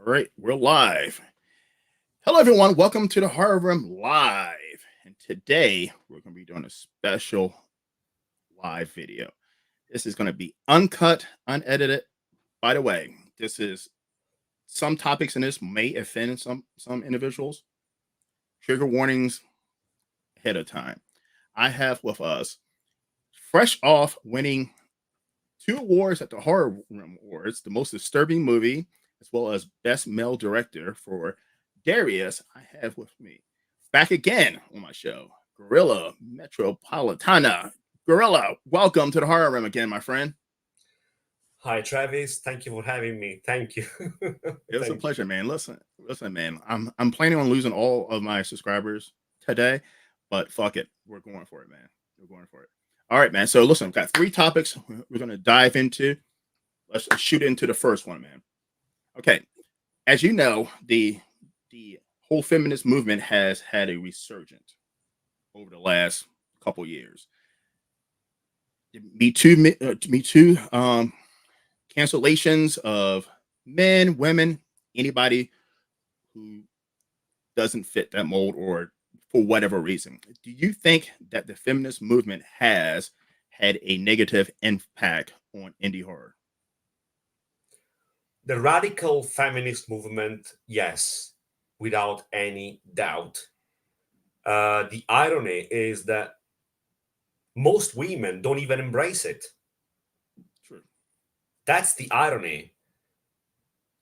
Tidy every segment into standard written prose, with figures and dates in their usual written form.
All right, we're live. Hello, everyone. Welcome to the Horror Room Live. And today we're going to be doing a special live video. This is going to be uncut, unedited. By the way, this is some topics in this may offend some individuals. Trigger warnings ahead of time. I have with us, fresh off winning 2 awards at the Horror Room Awards, the most disturbing movie, as well as Best Male Director for DARIUSS, I have with me back again on my show, Guerrilla Metropolitana. Guerrilla, welcome to the Horror Room again, my friend. Hi, Travis. Thank you for having me. Thank you. It was a pleasure, man. Listen, man. I'm planning on losing all of my subscribers today, but fuck it, we're going for it, man. We're going for it. All right, man. So listen, I've got 3 topics we're going to dive into. Let's shoot into the first one, man. Okay, as you know, the whole feminist movement has had a resurgence over the last couple years. Me Too, cancellations of men, women, anybody who doesn't fit that mold or for whatever reason. Do you think that the feminist movement has had a negative impact on indie horror? The radical feminist movement, yes, without any doubt. The irony is that most women don't even embrace it. True. That's the irony.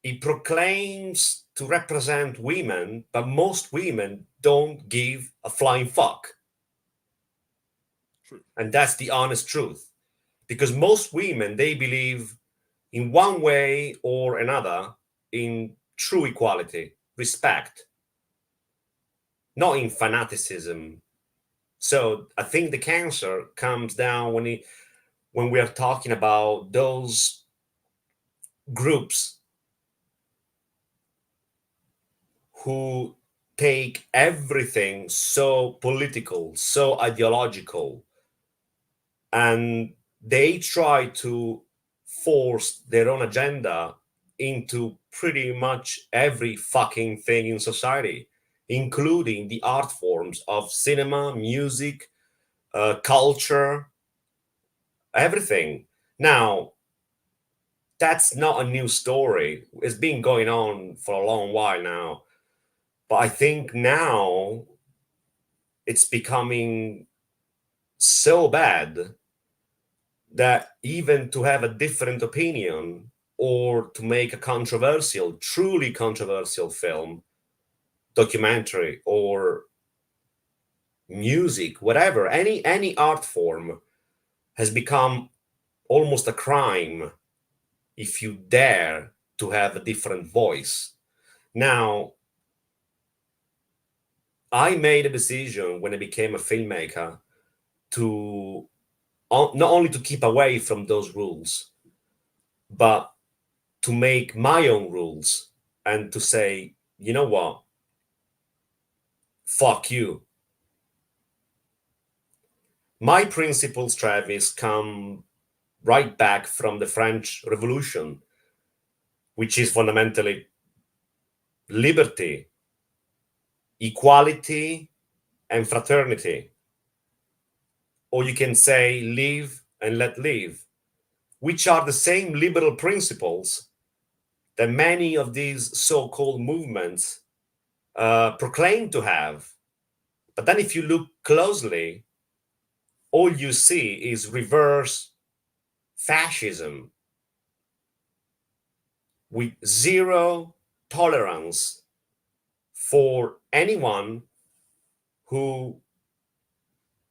It proclaims to represent women, but most women don't give a flying fuck. True. And that's the honest truth. Because most women, they believe in one way or another in true equality, respect, not in fanaticism. So I think the cancer comes down when we are talking about those groups who take everything so political, so ideological, and they try to force their own agenda into pretty much every fucking thing in society, including the art forms of cinema, music, culture, everything. Now, that's not a new story. It's been going on for a long while now. But I think now it's becoming so bad that even to have a different opinion or to make a controversial, truly controversial film, documentary, or music, whatever, any art form has become almost a crime if you dare to have a different voice. Now, I made a decision when I became a filmmaker to not only to keep away from those rules, but to make my own rules and to say, you know what? Fuck you. My principles, Travis, come right back from the French Revolution, which is fundamentally liberty, equality, and fraternity. Or you can say live and let live, which are the same liberal principles that many of these so-called movements proclaim to have. But then if you look closely, all you see is reverse fascism with zero tolerance for anyone who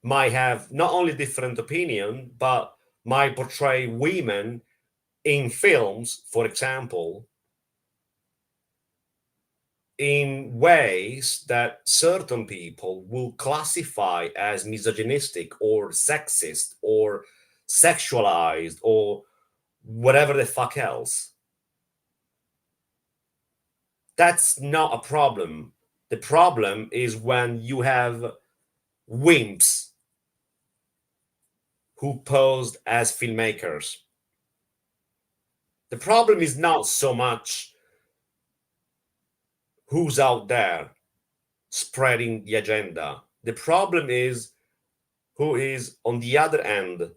might have not only different opinion, but might portray women in films, for example, in ways that certain people will classify as misogynistic or sexist or sexualized or whatever the fuck else. That's not a problem. The problem is when you have wimps who posed as filmmakers. The problem is not so much who's out there spreading the agenda. The problem is who is on the other end.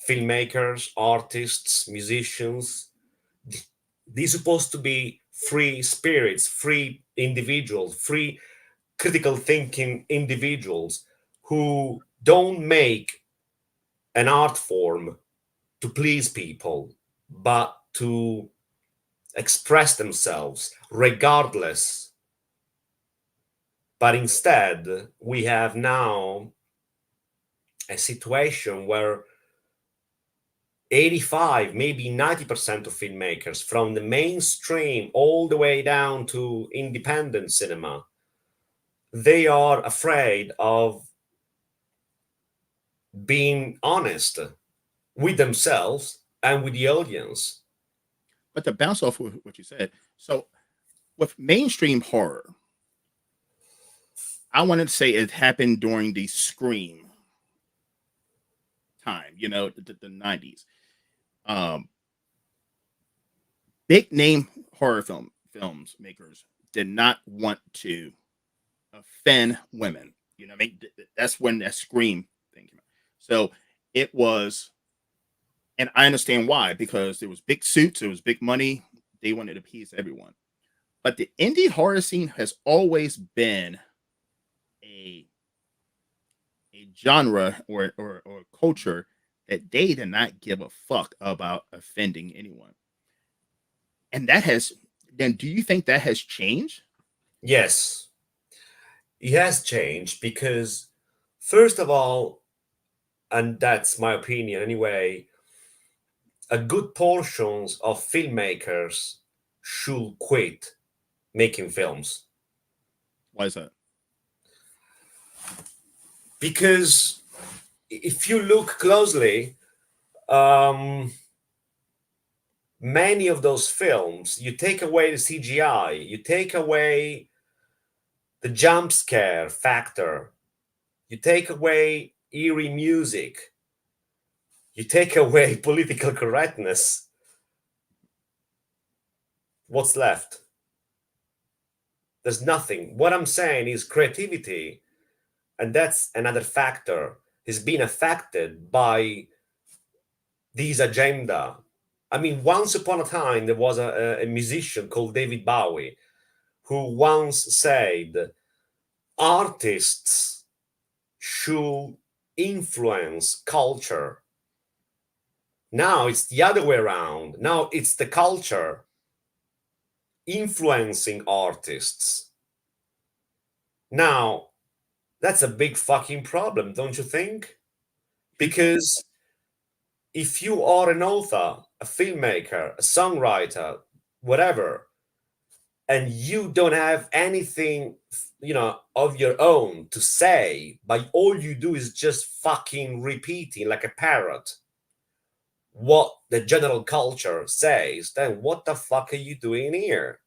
Filmmakers, artists, musicians. They're supposed to be free spirits, free individuals, free critical thinking individuals who don't make an art form to please people, but to express themselves regardless. But instead, we have now a situation where 85, maybe 90% of filmmakers, from the mainstream all the way down to independent cinema, they are afraid of being honest with themselves and with the audience. But to bounce off what you said, so with mainstream horror, I wanted to say it happened during the Scream time, the 90s. Big name horror films makers did not want to offend women. I mean, that's when that Scream thing came out. So it was, and I understand why, because there was big suits, there was big money, they wanted to appease everyone. But the indie horror scene has always been a genre or culture that they did not give a fuck about offending anyone. And that has, then do you think that has changed? Yes, it has changed because, first of all, and that's my opinion anyway, a good portions of filmmakers should quit making films. Why is that? Because if you look closely, many of those films, you take away the CGI, you take away the jump scare factor, you take away eerie music, you take away political correctness. What's left? There's nothing. What I'm saying is creativity, and that's another factor, is being affected by these agenda. I mean, once upon a time, there was a musician called David Bowie who once said, artists should influence culture. Now it's the other way around. Now it's the culture influencing artists. Now, that's a big fucking problem, don't you think? Because if you are an author, a filmmaker, a songwriter, whatever, and you don't have anything, of your own to say, but all you do is just fucking repeating like a parrot what the general culture says, then what the fuck are you doing here?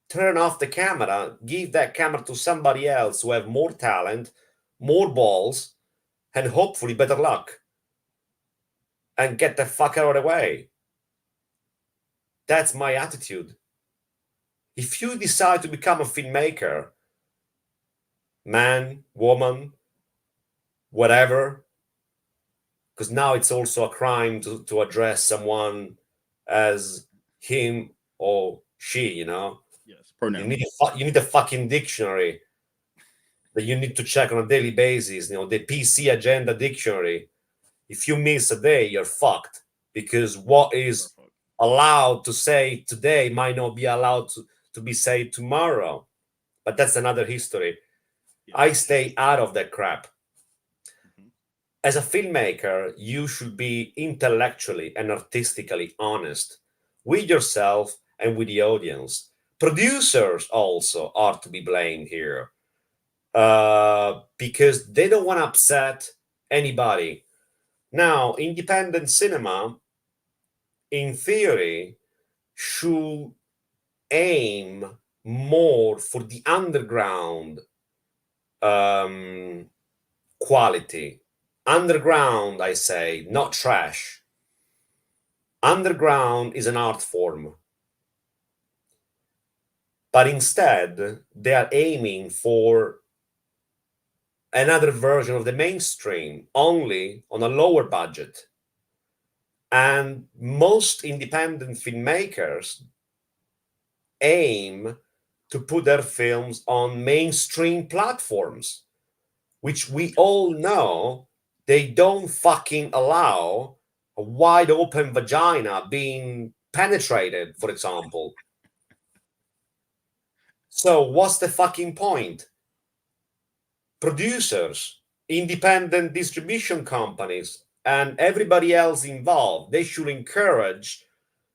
Turn off the camera, give that camera to somebody else who have more talent, more balls, and hopefully better luck. And get the fuck out of the way. That's my attitude. If you decide to become a filmmaker, man, woman, whatever, because now it's also a crime to address someone as him or she, Yes, pronoun. You need a fucking dictionary that you need to check on a daily basis, the PC agenda dictionary. If you miss a day, you're fucked, because what is allowed to say today might not be allowed to be said tomorrow. But that's another history. Yeah. I stay out of that crap. Mhm. As a filmmaker, you should be intellectually and artistically honest with yourself and with the audience. Producers also are to be blamed here, because they don't want to upset anybody. Now, independent cinema, in theory, should aim more for the underground quality. Underground, I say, not trash. Underground is an art form. but instead they are aiming for another version of the mainstream, only on a lower budget. And most independent filmmakers aim to put their films on mainstream platforms, which we all know they don't fucking allow a wide open vagina being penetrated, for example. So what's the fucking point? Producers, independent distribution companies, and everybody else involved, they should encourage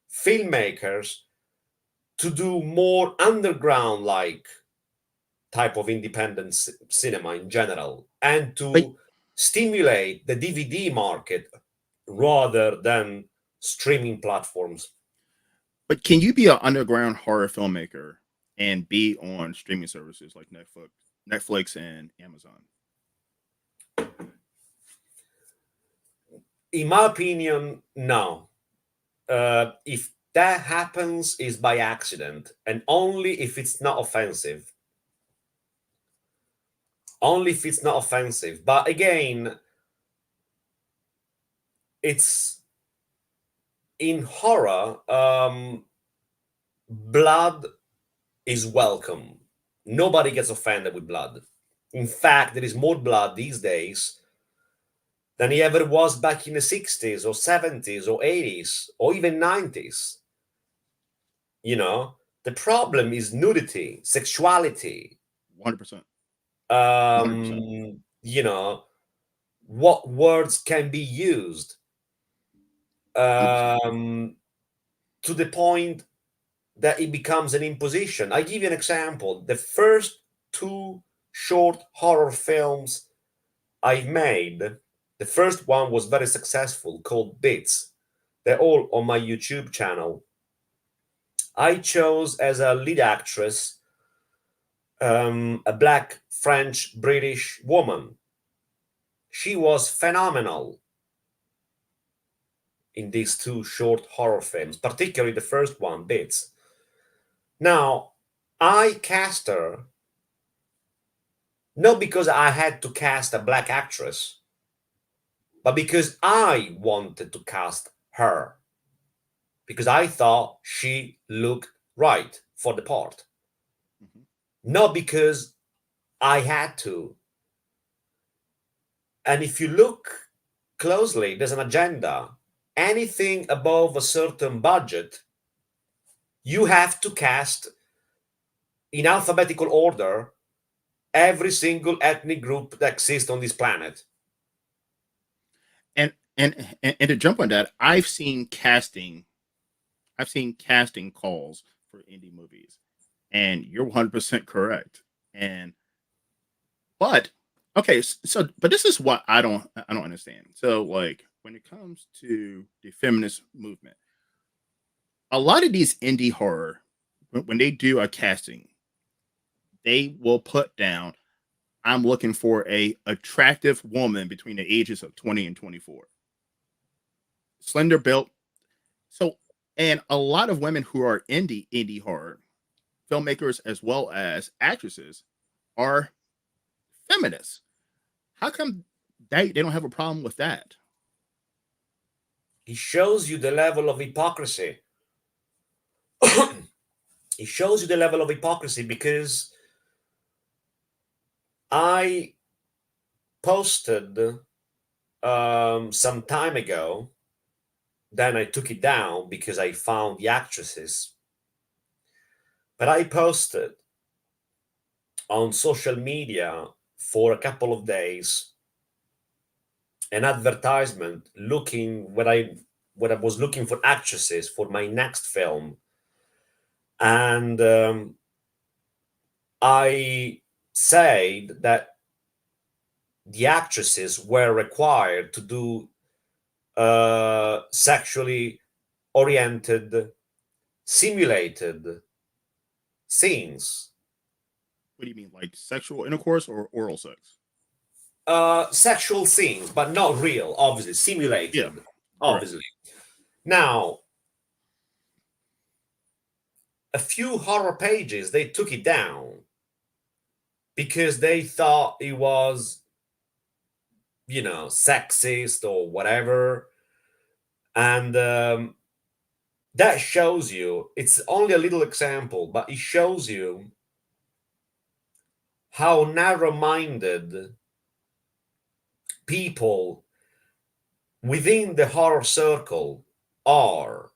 filmmakers to do more underground like type of independent cinema in general, and But to stimulate the DVD market rather than streaming platforms. but can you be an underground horror filmmaker and be on streaming services like Netflix and Amazon? In my opinion, no. If that happens, is by accident, and only if it's not offensive. Only if it's not offensive. But again, it's in horror. Blood is welcome. Nobody gets offended with blood. In fact, there is more blood these days than he ever was back in the 60s or 70s or 80s or even 90s. You know, the problem is nudity, sexuality. 100%. 100%. You know, what words can be used 100%. to the point that it becomes an imposition. I give you an example. The first two short horror films I've made, the first one was very successful, called Bits. They're all on my YouTube channel. I chose as a lead actress a black French British woman. She was phenomenal in these two short horror films, particularly the first one, Bits. Now, I cast her not because I had to cast a black actress, but because I wanted to cast her, because I thought she looked right for the part, Mhm. not because I had to. And if you look closely, there's an agenda. Anything above a certain budget, you have to cast in alphabetical order every single ethnic group that exists on this planet. And to jump on that, I've seen casting calls for indie movies, and you're 100% correct. And but okay, but this is what I don't understand. So like when it comes to the feminist movement, a lot of these indie horror, when they do a casting, they will put down, I'm looking for a attractive woman between the ages of 20 and 24. Slender built. So and a lot of women who are indie horror filmmakers as well as actresses are feminists. How come they don't have a problem with that? It shows you the level of hypocrisy. It shows you the level of hypocrisy because I posted some time ago, then I took it down because I found the actresses. But I posted on social media for a couple of days an advertisement looking when I was looking for actresses for my next film, and I said that the actresses were required to do sexually oriented, simulated scenes. What do you mean, like sexual intercourse or oral sex? Sexual scenes, but not real, obviously, Yeah, simulated, correct. obviously. Now, a few horror pages, they took it down because they thought it was, sexist or whatever. And that shows you, it's only a little example, but it shows you how narrow-minded people within the horror circle are.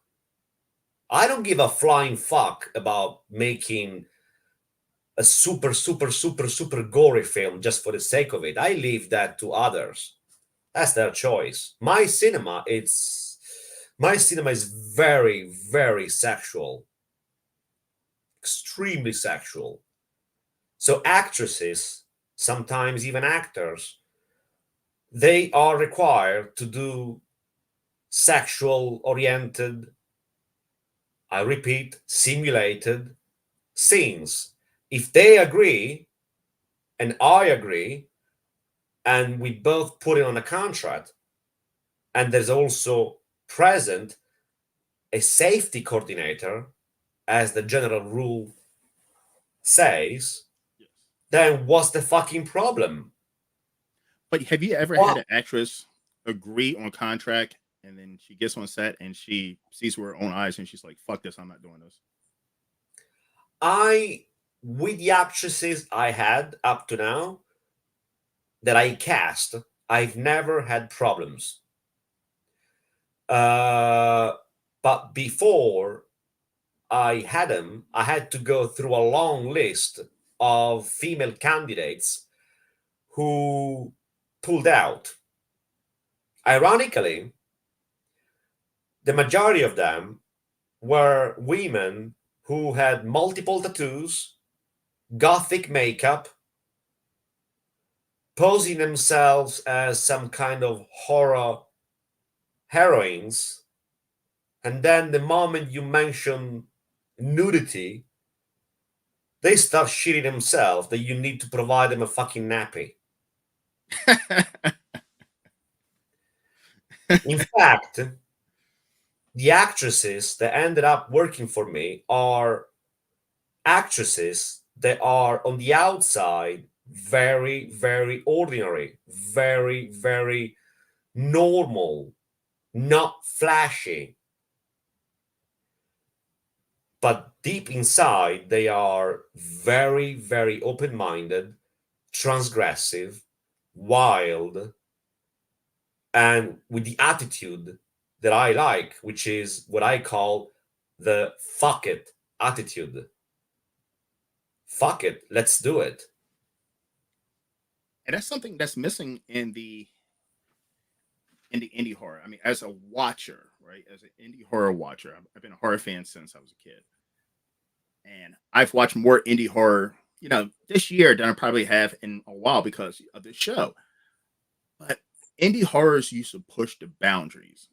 I don't give a flying fuck about making a super, super, super, super gory film just for the sake of it. I leave that to others. That's their choice. My cinema is very, very sexual, extremely sexual. So actresses, sometimes even actors, they are required to do sexual oriented, I repeat, simulated scenes. If they agree and I agree, and we both put it on a contract, and there's also present a safety coordinator, as the general rule says, Yes. then what's the fucking problem? But have you ever had Well, an actress agree on contract and then she gets on set and she sees with her own eyes and she's like, "Fuck this! I'm not doing this." with the actresses I had up to now that I cast, I've never had problems. Uh, but before I had them, I had to go through a long list of female candidates who pulled out. Ironically, the majority of them were women who had multiple tattoos, gothic makeup, posing themselves as some kind of horror heroines. And then the moment you mention nudity, they start shitting themselves that you need to provide them a fucking nappy. In fact, the actresses that ended up working for me are actresses that are on the outside very, very ordinary, very, very normal, not flashy. But deep inside, they are very, very open minded, transgressive, wild, and with the attitude that I like, which is what I call the fuck it attitude. Fuck it, let's do it. And that's something that's missing in the indie horror. I mean, as a watcher, right? As an indie horror watcher, I've been a horror fan since I was a kid, and I've watched more indie horror, this year than I probably have in a while because of the show. But indie horrors used to push the boundaries,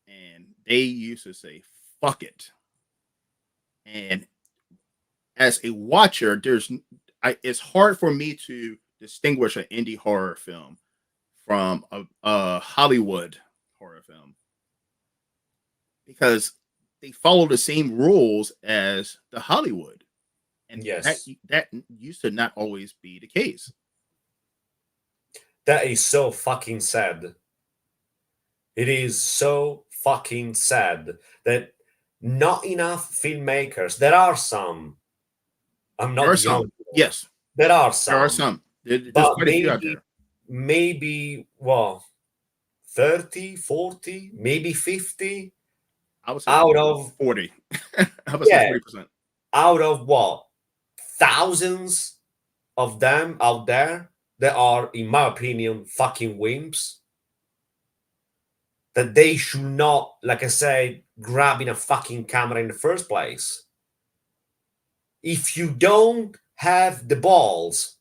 and they used to say "fuck it." And as a watcher, it's hard for me to distinguish an indie horror film from a Hollywood horror film because they follow the same rules as the Hollywood, and Yes, that used to not always be the case. that is so fucking sad. It is so fucking sad that not enough filmmakers, there are some, I'm There not are the some, only one, yes, there are there are some, some. There's but quite a few out maybe, there. maybe, well, 30, 40, maybe 50 I would say out of, 40. I would say yeah, 40%. out of what? Thousands of them out there that are, in my opinion, fucking wimps. That they should not, like I said, grabbing a fucking camera in the first place. If you don't have the balls,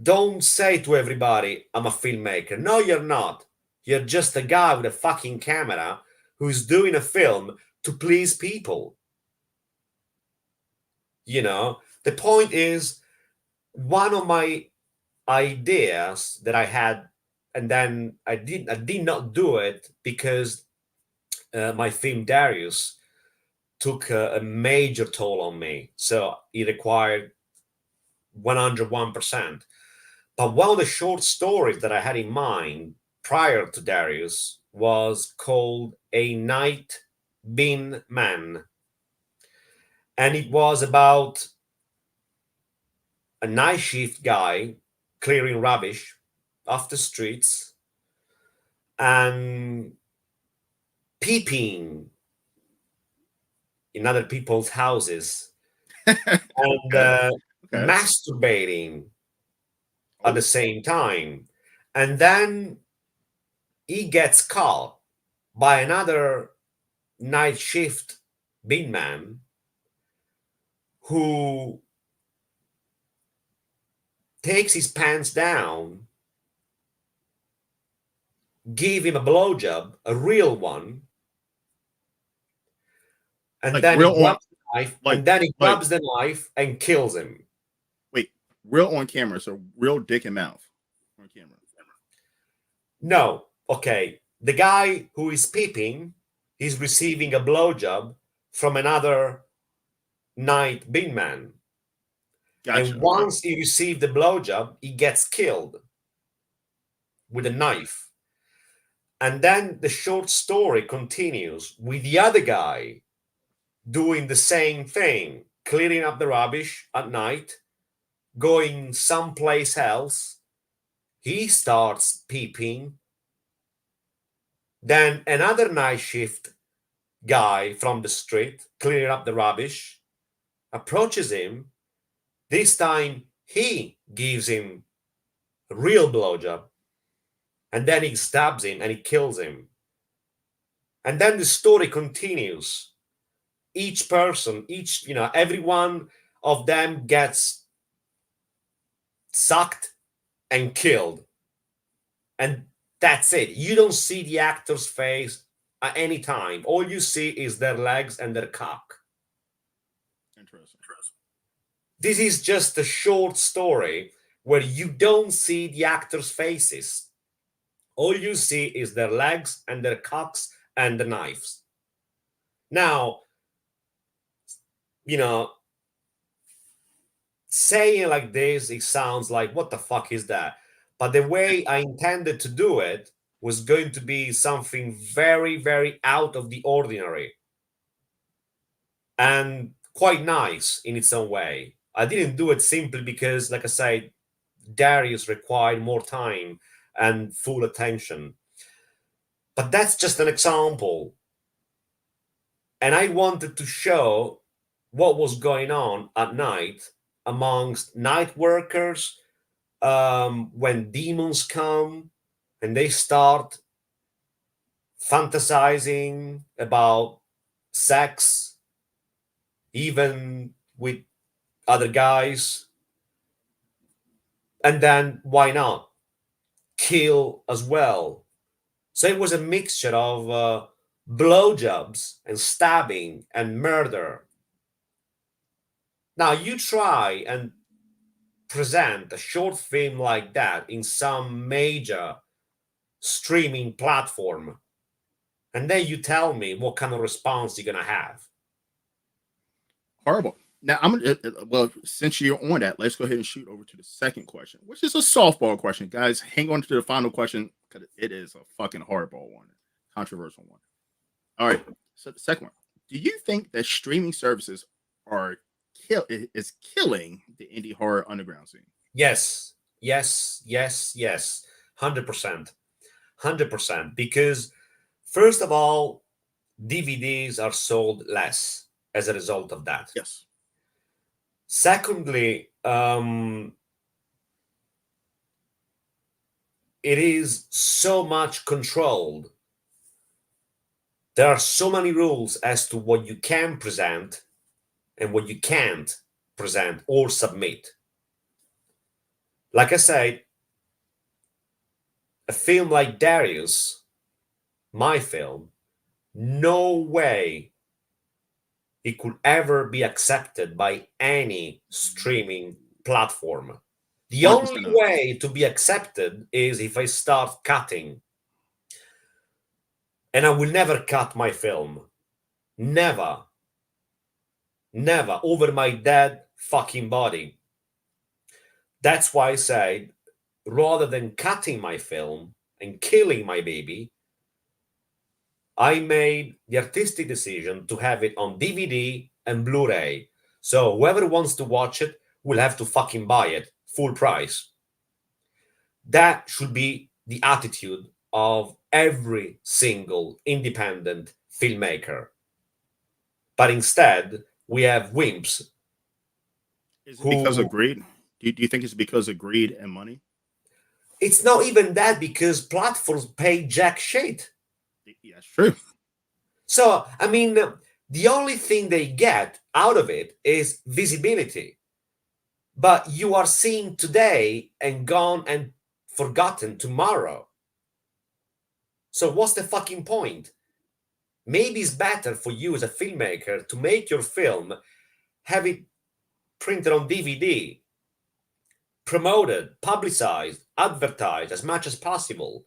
don't say to everybody, I'm a filmmaker. No, you're not. You're just a guy with a fucking camera who's doing a film to please people. The point is, one of my ideas that I had, and then I did not do it because my film Darius took a major toll on me. So it required 101%. But one of the short stories that I had in mind prior to Darius was called A Night Bin Man. And it was about a night shift guy clearing rubbish off the streets and peeping in other people's houses and Okay. Okay. masturbating at Oh, the same time. And then he gets caught by another night shift bin man who takes his pants down, give him a blowjob, a real one, and like then he real on, grabs the knife, like and then he like grabs the knife and kills him. wait, real on camera, so real dick and mouth on camera. No, okay. The guy who is peeping is receiving a blowjob from another night bin man. Gotcha. And Okay. once he received the blowjob, he gets killed with a knife. And then the short story continues with the other guy doing the same thing, clearing up the rubbish at night, going someplace else. He starts peeping. Then another night shift guy from the street, clearing up the rubbish, approaches him. This time he gives him a real blowjob. And then he stabs him and he kills him. And then the story continues. Each person, every one of them gets sucked and killed. And that's it. You don't see the actor's face at any time. All you see is their legs and their cock. Interesting. This is just a short story where you don't see the actors' faces. All you see is their legs and their cocks and the knives. Now, saying like this, it sounds like, what the fuck is that? But the way I intended to do it was going to be something very, very out of the ordinary and quite nice in its own way. I didn't do it simply because, like I said, Darius required more time and full attention. But that's just an example. And I wanted to show what was going on at night amongst night workers when demons come and they start fantasizing about sex, even with other guys. And then why not kill as well? So it was a mixture of blowjobs and stabbing and murder. Now you try and present a short film like that in some major streaming platform, and then you tell me what kind of response you're gonna have. Horrible. Now I'm gonna well, since you're on that, let's go ahead and shoot over to the second question, which is a softball question. Guys, hang on to the final question because it is a fucking hardball one, controversial one. All right. So the second one. Do you think that streaming services are is killing the indie horror underground scene? Yes, yes, yes, yes, 100%, 100%. Because first of all, DVDs are sold less as a result of that. Yes. Secondly, it is so much controlled. There are so many rules as to what you can present and what you can't present or submit. Like I said, a film like Darius, my film, no way it could ever be accepted by any streaming platform. The only 100% way to be accepted is if I start cutting. And I will never cut my film. Never. Never over my dead fucking body. That's why I say, rather than cutting my film and killing my baby, I made the artistic decision to have it on DVD and Blu-ray. So whoever wants to watch it will have to fucking buy it full price. That should be the attitude of every single independent filmmaker. But instead, we have wimps Is it because of who, greed? Do you think it's because of greed and money? it's not even that, because platforms pay jack shit. Yeah, that's true. So, I mean, the only thing they get out of it is visibility. But you are seen today and gone and forgotten tomorrow. So, what's the fucking point? Maybe it's better for you as a filmmaker to make your film, have it printed on DVD, promoted, publicized, advertised as much as possible.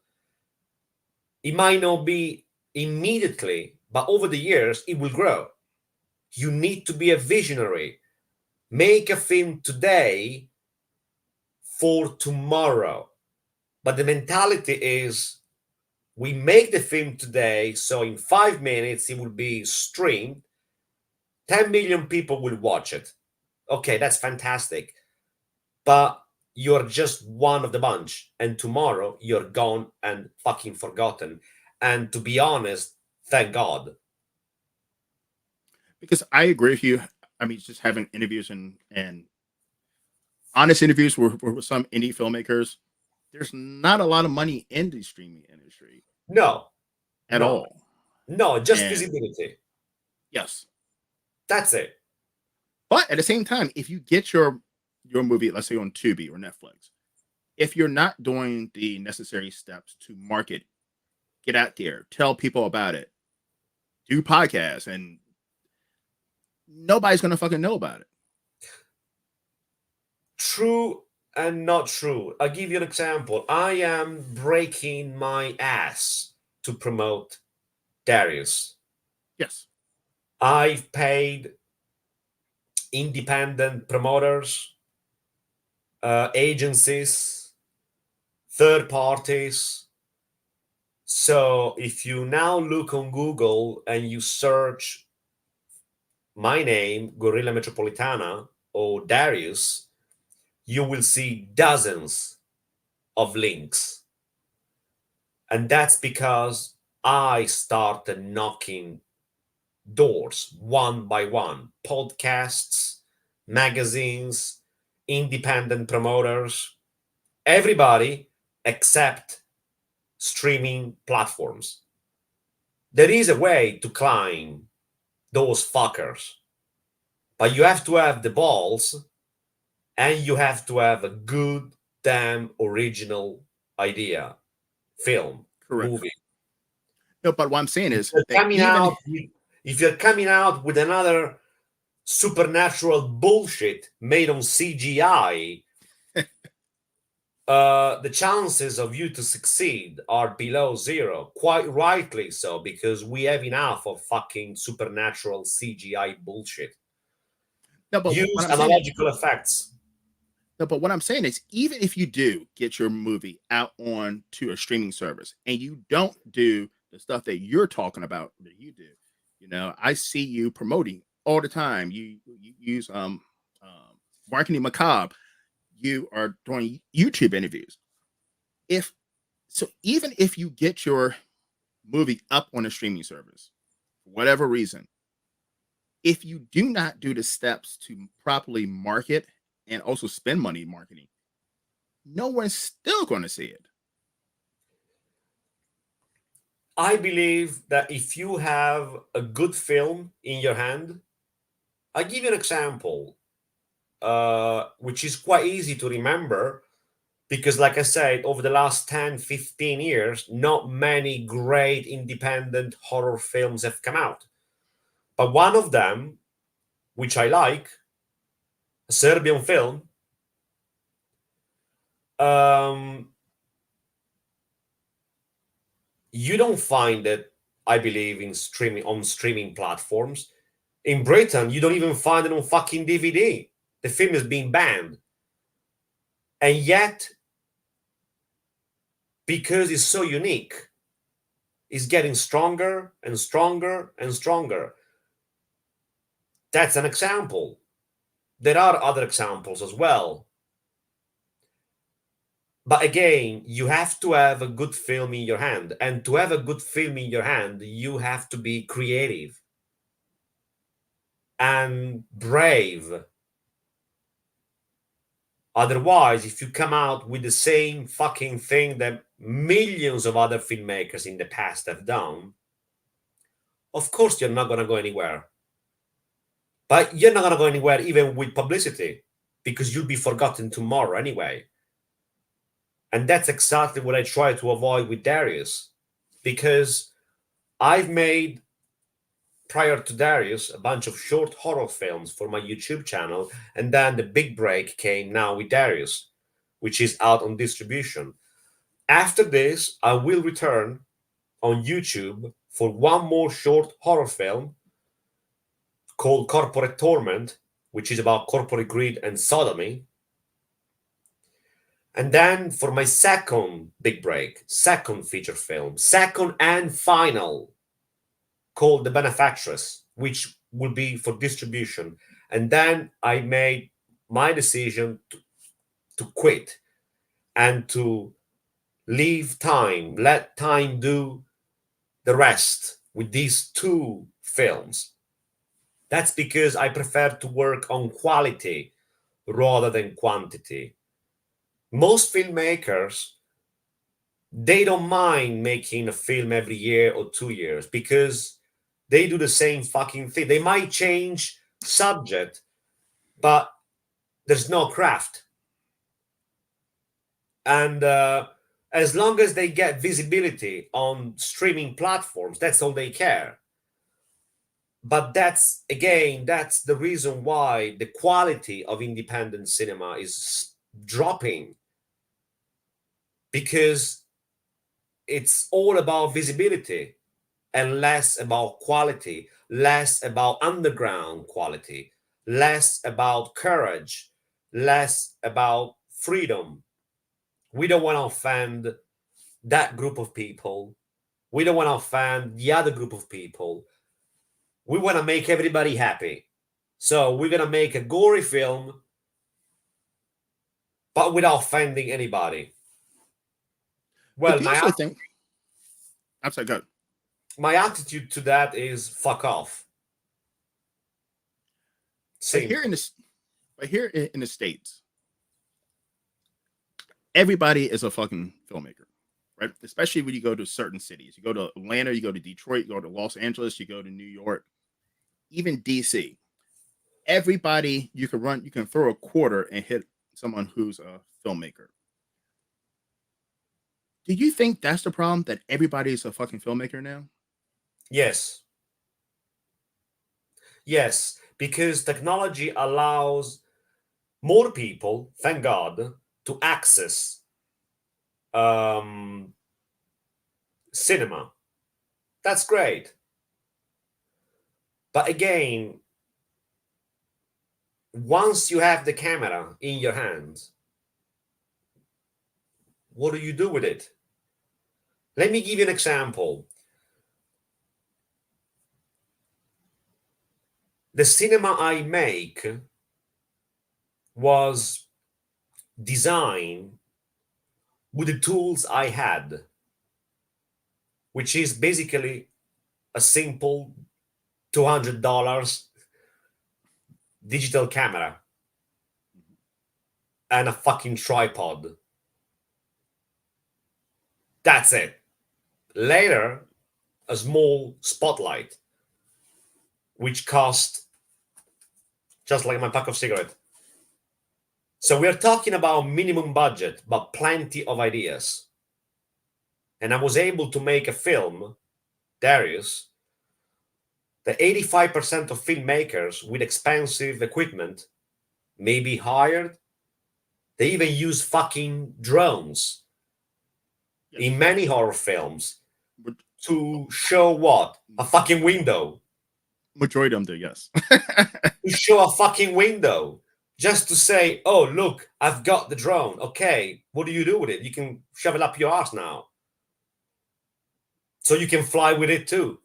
It might not be immediately, but over the years, it will grow. You need to be a visionary. Make a film today for tomorrow. But the mentality is, we make the film today, so in 5 minutes it will be streamed. 10 million people will watch it. Okay, that's fantastic. But you're just one of the bunch. And tomorrow you're gone and fucking forgotten. And to be honest, thank God. Because I agree with you. I mean, just having interviews and honest interviews with some indie filmmakers, there's not a lot of money in the streaming industry No, at no, all. no, just And visibility. yes, That's it. but at the same time, if you get your movie, let's say on Tubi or Netflix, if you're not doing the necessary steps to market, get out there, tell people about it, do podcasts, and nobody's gonna fucking know about it. True and not true. I'll give you an example. I am breaking my ass to promote DARIUSS. Yes, I've paid independent promoters, agencies, third parties. So if you now look on Google and you search my name, Guerrilla Metropolitana or DARIUSS, you will see dozens of links. And that's because I started knocking doors one by one. Podcasts, magazines, independent promoters, everybody except streaming platforms. There is a way to climb those fuckers, but you have to have the balls and you have to have a good damn original idea, film, correct. movie. No, but what I'm saying is You're that coming even out with, if you're coming out with another supernatural bullshit made on CGI, the chances of you to succeed are below zero. Quite rightly so, because we have enough of fucking supernatural CGI bullshit. no, but what Use I'm saying analogical effects. no, but what I'm saying is even if you do get your movie out on to a streaming service and you don't do the stuff that you're talking about that you do, I see you promoting all the time. You use marketing macabre. You are doing YouTube interviews. If so, even if you get your movie up on a streaming service for whatever reason, if you do not do the steps to properly market and also spend money marketing, no one's still going to see it. I believe that if you have a good film in your hand, I'll give you an example, which is quite easy to remember because, like I said, over the last 10, 15 years, not many great independent horror films have come out. But one of them, which I like, a Serbian film, um, you don't find it, I believe, in streaming on streaming platforms. In Britain, you don't even find it on fucking DVD. The film is being banned. And yet, because it's so unique, it's getting stronger and stronger and stronger. That's an example. There are other examples as well. But again, you have to have a good film in your hand. And to have a good film in your hand, you have to be creative and brave. Otherwise, if you come out with the same fucking thing that millions of other filmmakers in the past have done, of course you're not going to go anywhere. But you're not going to go anywhere even with publicity, because you'll be forgotten tomorrow anyway. And that's exactly what I try to avoid with DARIUSS, because I've made, prior to DARIUSS, a bunch of short horror films for my YouTube channel, and then the big break came now with DARIUSS, which is out on distribution. After this, I will return on YouTube for one more short horror film called Corporate Torment, which is about corporate greed and sodomy. And then for my second big break, second feature film, second and final, called The Benefactress, which will be for distribution. And then I made my decision to quit and to leave time, let time do the rest with these two films. That's because I prefer to work on quality rather than quantity. Most filmmakers, they don't mind making a film every year or 2 years because they do the same fucking thing. They might change subject, but there's no craft. And as long as they get visibility on streaming platforms, that's all they care. But that's, again, that's the reason why the quality of independent cinema is dropping, because it's all about visibility and less about quality, less about underground quality, less about courage, less about freedom. We don't want to offend that group of people. We don't want to offend the other group of people. We want to make everybody happy. So we're going to make a gory film, but without offending anybody. Well, Do you also think? I'm sorry, go. My attitude to that is fuck off. But here in the States, everybody is a fucking filmmaker, right? Especially when you go to certain cities. You go to Atlanta, you go to Detroit, you go to Los Angeles, you go to New York, even DC. Everybody you can throw a quarter and hit someone who's a filmmaker. Do you think that's the problem, that everybody's a fucking filmmaker now? Yes. Yes, because technology allows more people, thank God, to access cinema. That's great. But again, once you have the camera in your hands, what do you do with it? Let me give you an example. The cinema I make was designed with the tools I had, which is basically a simple $200 digital camera and a fucking tripod. That's it. Later, a small spotlight, which cost just like my pack of cigarettes. So we're talking about minimum budget, but plenty of ideas. And I was able to make a film, DARIUSS, that 85% of filmmakers with expensive equipment may be hired. They even use fucking drones in many horror films to show what? A fucking window. Majority of them do, yes. To show a fucking window, just to say, oh, look, I've got the drone. Okay, what do you do with it? You can shove it up your ass now. So you can fly with it too.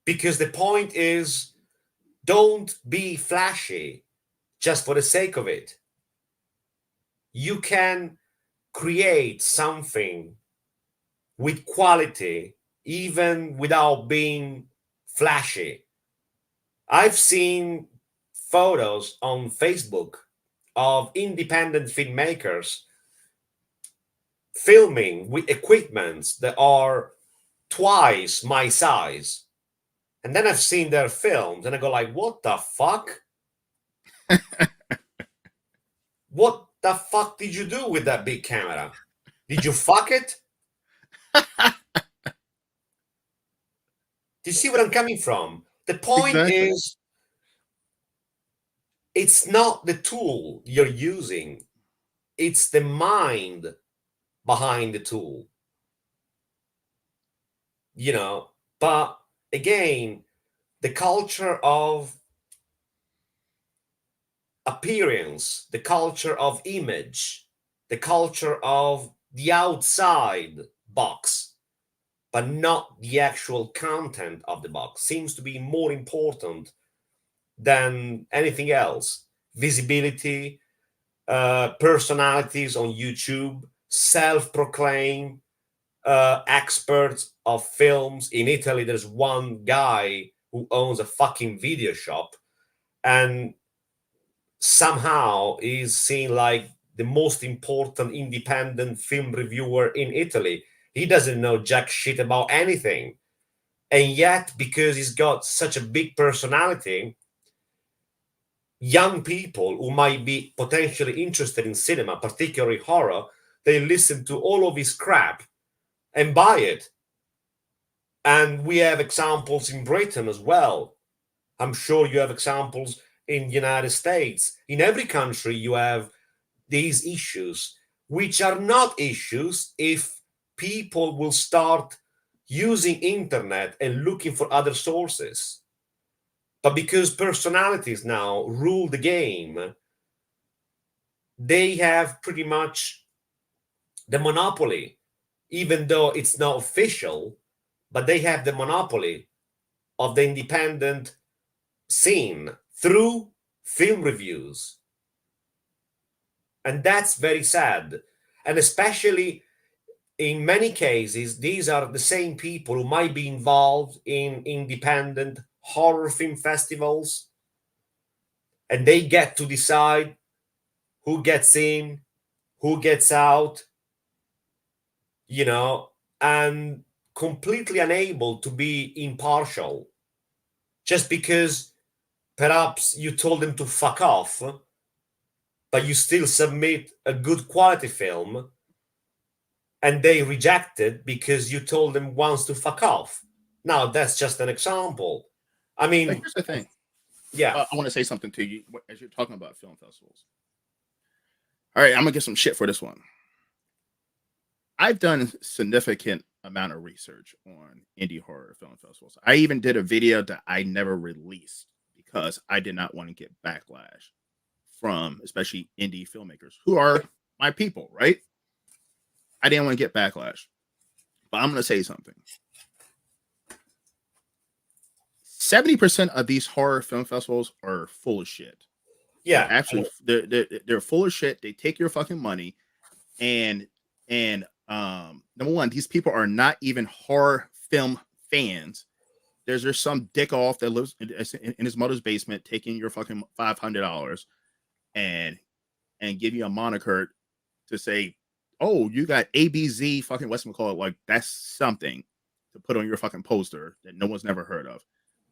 Because the point is, don't be flashy just for the sake of it. You can create something with quality even without being flashy. I've seen photos on Facebook of independent filmmakers filming with equipments that are twice my size. And then I've seen their films and I go like, what the fuck? What the fuck did you do with that big camera? Did you fuck it? Do you see where I'm coming from? The point Exactly. is, it's not the tool you're using, it's the mind behind the tool. You know, but again, the culture of appearance, the culture of image, the culture of the outside box, but not the actual content of the box, seems to be more important than anything else. Visibility, personalities on YouTube, self-proclaimed experts of films. In Italy, there's one guy who owns a fucking video shop and somehow is seen like the most important independent film reviewer in Italy. He doesn't know jack shit about anything. And yet, because he's got such a big personality, young people who might be potentially interested in cinema, particularly horror, they listen to all of his crap and buy it. And we have examples in Britain as well. I'm sure you have examples in the United States. In every country, you have these issues, which are not issues if people will start using internet and looking for other sources. But because personalities now rule the game, they have pretty much the monopoly, even though it's not official, but they have the monopoly of the independent scene through film reviews. And that's very sad. And especially in many cases, these are the same people who might be involved in independent horror film festivals. And they get to decide who gets in, who gets out, you know, and completely unable to be impartial just because perhaps you told them to fuck off, but you still submit a good quality film and they reject it because you told them once to fuck off. Now, that's just an example. I But mean, here's the thing. yeah. I want to say something to you as you're talking about film festivals. All right, I'm gonna get some shit for this one. I've done significant amount of research on indie horror film festivals. I even did a video that I never released because I did not want to get backlash from especially indie filmmakers who are my people, right? I didn't want to get backlash. But I'm going to say something. 70% of these horror film festivals are full of shit. Yeah. They're full of shit. They take your fucking money and number one, these people are not even horror film fans. There's just some dick off that lives in his mother's basement taking your fucking $500 and give you a moniker to say, oh, you got ABZ fucking whatchamacallit, like that's something to put on your fucking poster that no one's never heard of.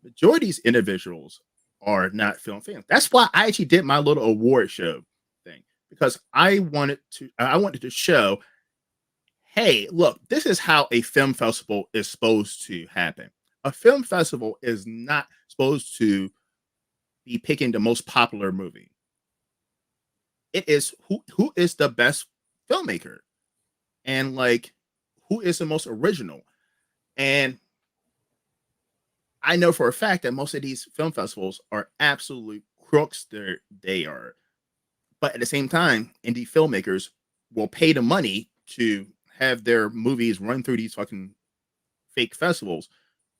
Majority of these individuals are not film fans. That's why I actually did my little award show thing, because I wanted to show, hey, look, this is how a film festival is supposed to happen. A film festival is not supposed to be picking the most popular movie. It is who is the best filmmaker and like who is the most original. And I know for a fact that most of these film festivals are absolute crooks. They are, but at the same time, indie filmmakers will pay the money to have their movies run through these fucking fake festivals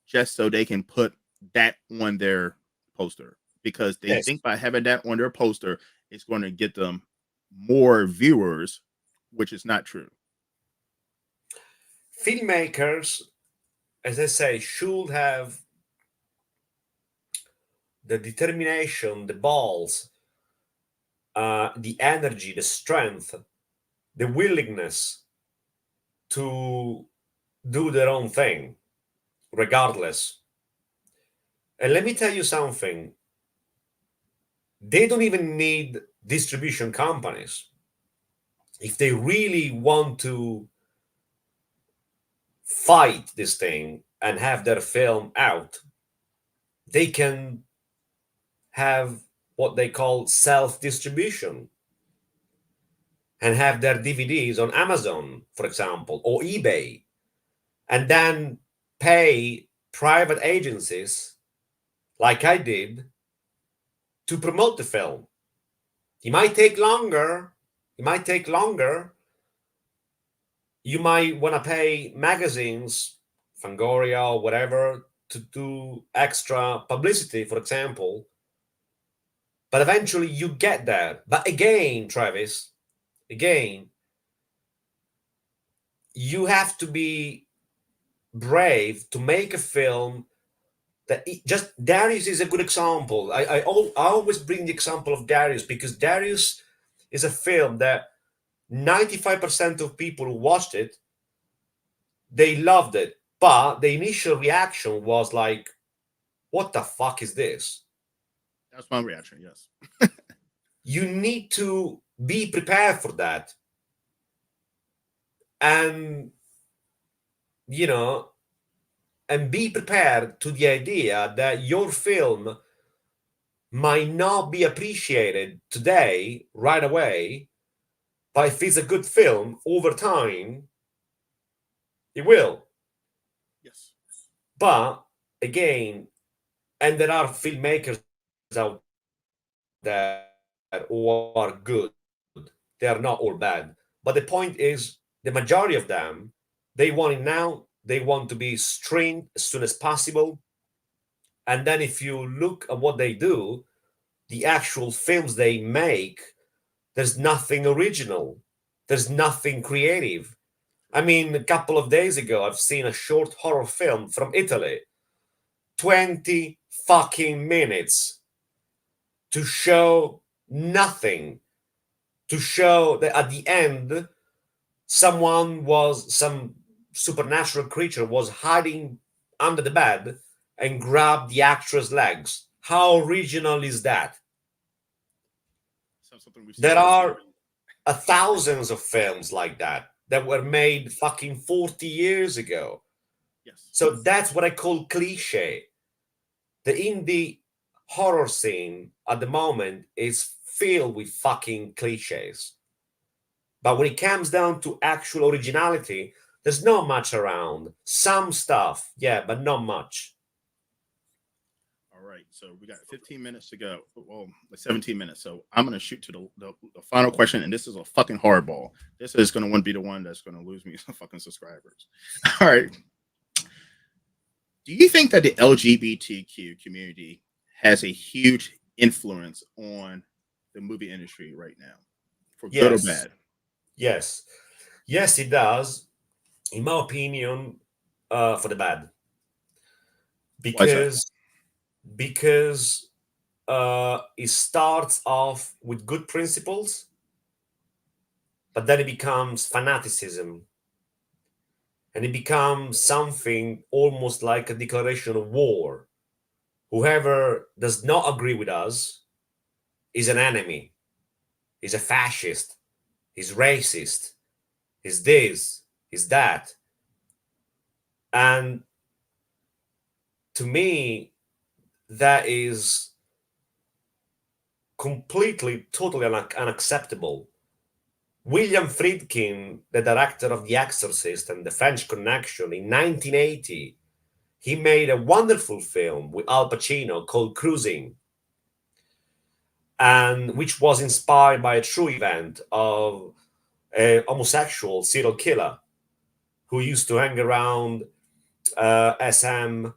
just so they can put that on their poster because they Yes. think by having that on their poster, it's going to get them more viewers, which is not true. Filmmakers, as I say, should have the determination, the balls, the energy, the strength, the willingness to do their own thing, regardless. And let me tell you something, they don't even need distribution companies. If they really want to fight this thing and have their film out, they can have what they call self distribution and have their DVDs on Amazon, for example, or eBay, and then pay private agencies like I did to promote the film. It might take longer. It might take longer. You might want to pay magazines, Fangoria or whatever, to do extra publicity, for example. But eventually you get there. But again, Travis, again, you have to be brave to make a film that just Darius is a good example. I always bring the example of Darius because Darius is a film that 95% of people who watched it, they loved it. But the initial reaction was like, what the fuck is this? That's my reaction. Yes. You need to be prepared for that. And, you know, and be prepared to the idea that your film might not be appreciated today, right away, but if it's a good film, over time, it will. Yes. But again, and there are filmmakers out there who are good, they are not all bad. But the point is, the majority of them, they want it now, they want to be streamed as soon as possible. And then if you look at what they do, the actual films they make, there's nothing original, there's nothing creative. I mean, a couple of days ago, I've seen a short horror film from Italy, 20 fucking minutes to show nothing, to show that at the end, some supernatural creature was hiding under the bed and grabbed the actress' legs. How original is that? Something we've seen. There are thousands of films like that were made fucking 40 years ago. Yes. So that's what I call cliche. The indie horror scene at the moment is filled with fucking cliches. But when it comes down to actual originality, there's not much around. Some stuff, yeah, but not much. All right. So we got 15 minutes to go. Well, 17 minutes. So I'm going to shoot to the final question. And this is a fucking hardball. This is going to be the one that's going to lose me some fucking subscribers. All right. Do you think that the LGBTQ community has a huge influence on the movie industry right now, for good or bad? Yes. Yes, it does. In my opinion, for the bad. Because it starts off with good principles, but then it becomes fanaticism. And it becomes something almost like a declaration of war. Whoever does not agree with us is an enemy, is a fascist, is racist, is this, is that. And to me, that is completely, totally unacceptable. William Friedkin, the director of The Exorcist and The French Connection in 1980, he made a wonderful film with Al Pacino called Cruising, and which was inspired by a true event of a homosexual serial killer who used to hang around SM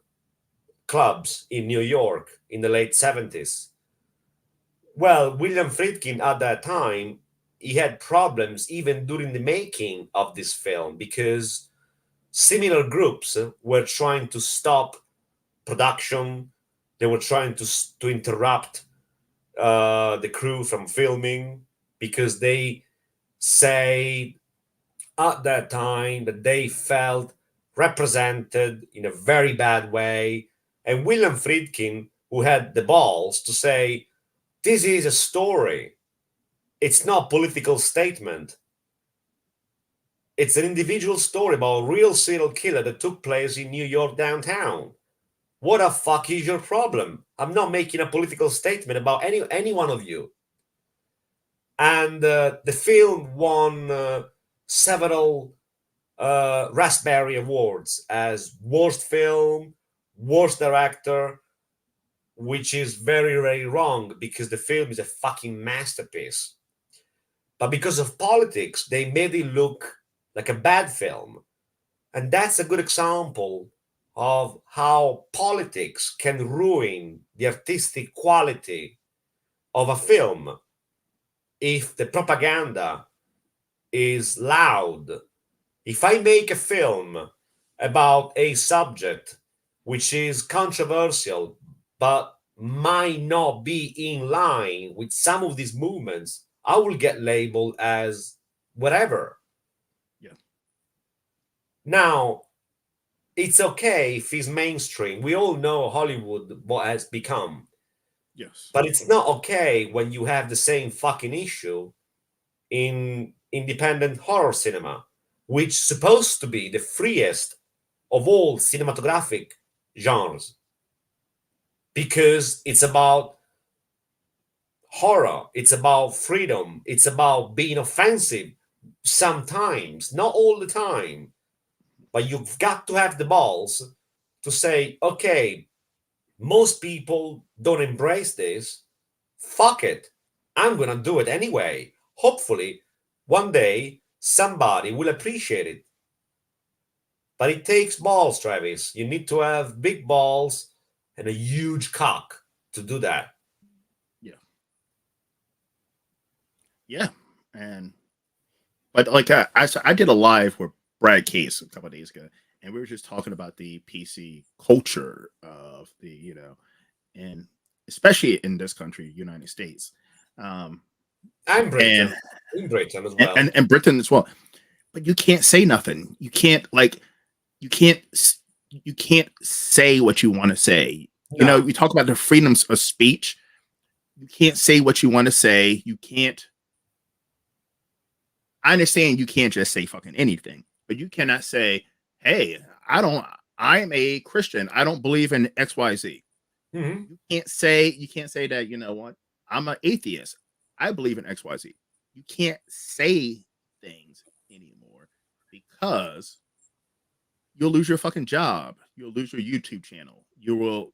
clubs in New York in the late 70s. Well, William Friedkin at that time, he had problems even during the making of this film because similar groups were trying to stop production. They were trying to interrupt the crew from filming because they say at that time that they felt represented in a very bad way. And William Friedkin, who had the balls to say, this is a story, it's not a political statement. It's an individual story about a real serial killer that took place in New York downtown. What the fuck is your problem? I'm not making a political statement about any one of you. And the film won several Raspberry Awards as worst film, worst director, which is very, very wrong because the film is a fucking masterpiece. But because of politics, they made it look like a bad film. And that's a good example of how politics can ruin the artistic quality of a film if the propaganda is loud. If I make a film about a subject which is controversial but might not be in line with some of these movements, I will get labeled as whatever. Yeah. Now, it's okay if it's mainstream. We all know Hollywood what has become. Yes. But it's not okay when you have the same fucking issue in independent horror cinema, which is supposed to be the freest of all cinematographic genres. Because it's about horror, it's about freedom, it's about being offensive sometimes, not all the time. But you've got to have the balls to say, okay, most people don't embrace this. Fuck it. I'm going to do it anyway. Hopefully, one day somebody will appreciate it. But it takes balls, Travis. You need to have big balls and a huge cock to do that. Yeah. Yeah. And, but like I did a live with Brad Case a couple of days ago, and we were just talking about the PC culture of the, and especially in this country, United States, and Britain, in Britain as well, and Britain as well. But you can't say nothing. You can't you can't say what you want to say. No. We talk about the freedoms of speech. You can't say what you want to say. You can't. I understand you can't just say fucking anything, but you cannot say, "Hey, I'm a Christian. I don't believe in XYZ." Mm-hmm. You can't say that, you know what? I'm an atheist. I believe in XYZ. You can't say things anymore because you'll lose your fucking job. You'll lose your YouTube channel. You'll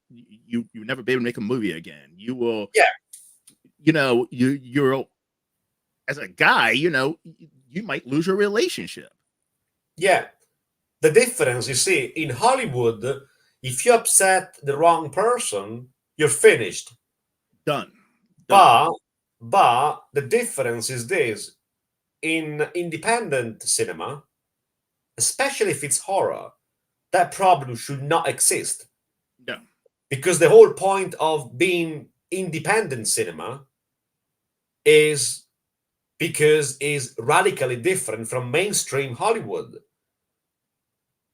never be able to make a movie again. You will, you're as a guy, you might lose your relationship. Yeah. The difference, you see, in Hollywood, if you upset the wrong person, you're finished. Done. But the difference is this: in independent cinema, especially if it's horror, that problem should not exist. No. Because the whole point of being independent cinema is because it's radically different from mainstream Hollywood.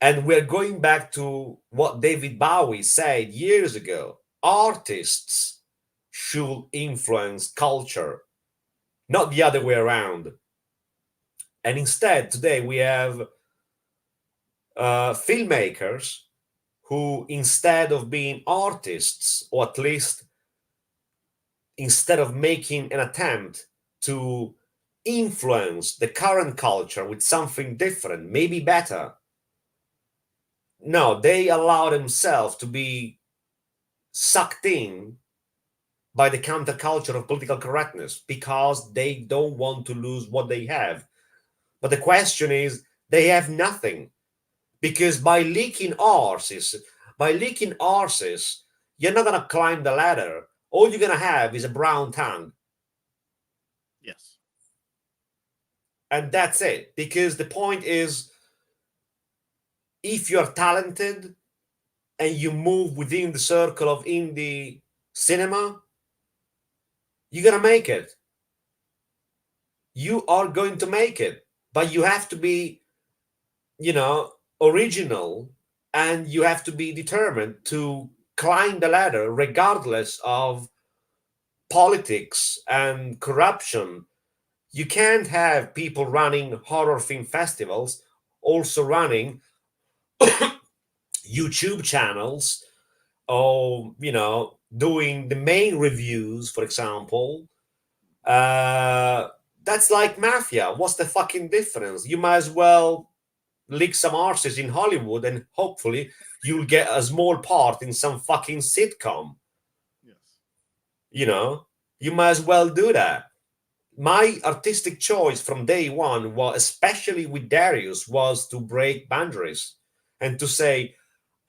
And we're going back to what David Bowie said years ago. Artists should influence culture, not the other way around. And instead, today we have filmmakers who, instead of being artists, or at least instead of making an attempt to influence the current culture with something different, maybe better, no, they allow themselves to be sucked in by the counterculture of political correctness because they don't want to lose what they have. But the question is, they have nothing, because by leaking arses, you're not gonna climb the ladder. All you're gonna have is a brown tongue, Yes. and that's it. Because the point is, if you're talented and you move within the circle of indie cinema, you're gonna make it. You are going to make it, but you have to be, original, and you have to be determined to climb the ladder regardless of politics and corruption. You can't have people running horror film festivals also running YouTube channels, or doing the main reviews, for example. That's like mafia. What's the fucking difference? You might as well lick some arses in Hollywood and hopefully you'll get a small part in some fucking sitcom. Yes. You might as well do that. My artistic choice from day one, was, especially with DARIUSS, was to break boundaries and to say,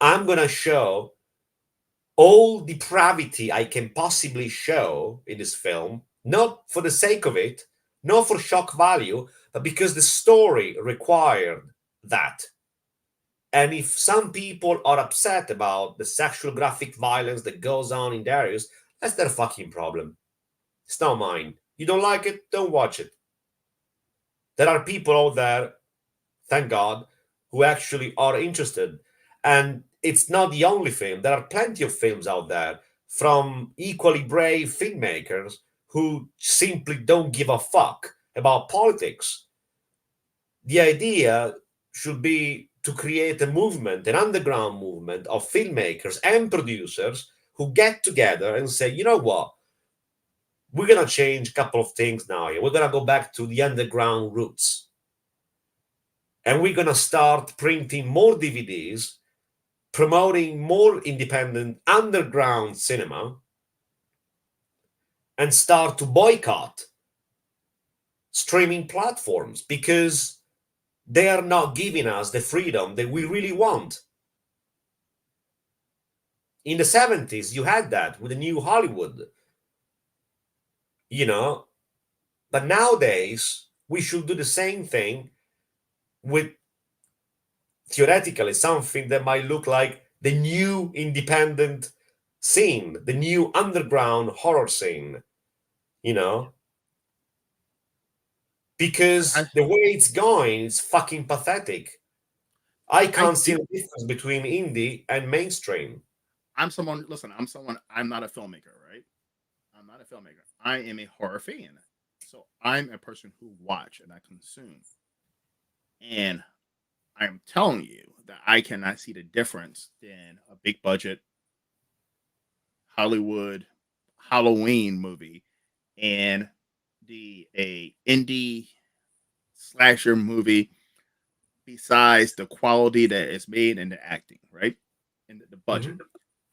I'm going to show all depravity I can possibly show in this film, not for the sake of it, not for shock value, but because the story required that. And if some people are upset about the sexual graphic violence that goes on in DARIUSS, that's their fucking problem. It's not mine. You don't like it, don't watch it. There are people out there, thank God, who actually are interested. And it's not the only film. There are plenty of films out there from equally brave filmmakers who simply don't give a fuck about politics. The idea should be to create a movement, an underground movement of filmmakers and producers who get together and say, you know what? We're going to change a couple of things now. We're going to go back to the underground roots. And we're going to start printing more DVDs, promoting more independent underground cinema, and start to boycott streaming platforms because they are not giving us the freedom that we really want. In the 70s, you had that with the new Hollywood, but nowadays we should do the same thing with theoretically something that might look like the new independent scene, the new underground horror scene, because the way it's going is fucking pathetic. I can't see the difference between indie and mainstream. I'm not a filmmaker, right? I'm not a filmmaker. I am a horror fan. So I'm a person who watch and I consume. And I'm telling you that I cannot see the difference in a big budget Hollywood Halloween movie and a indie slasher movie, besides the quality that is made and the acting, right? And the budget. Mm-hmm.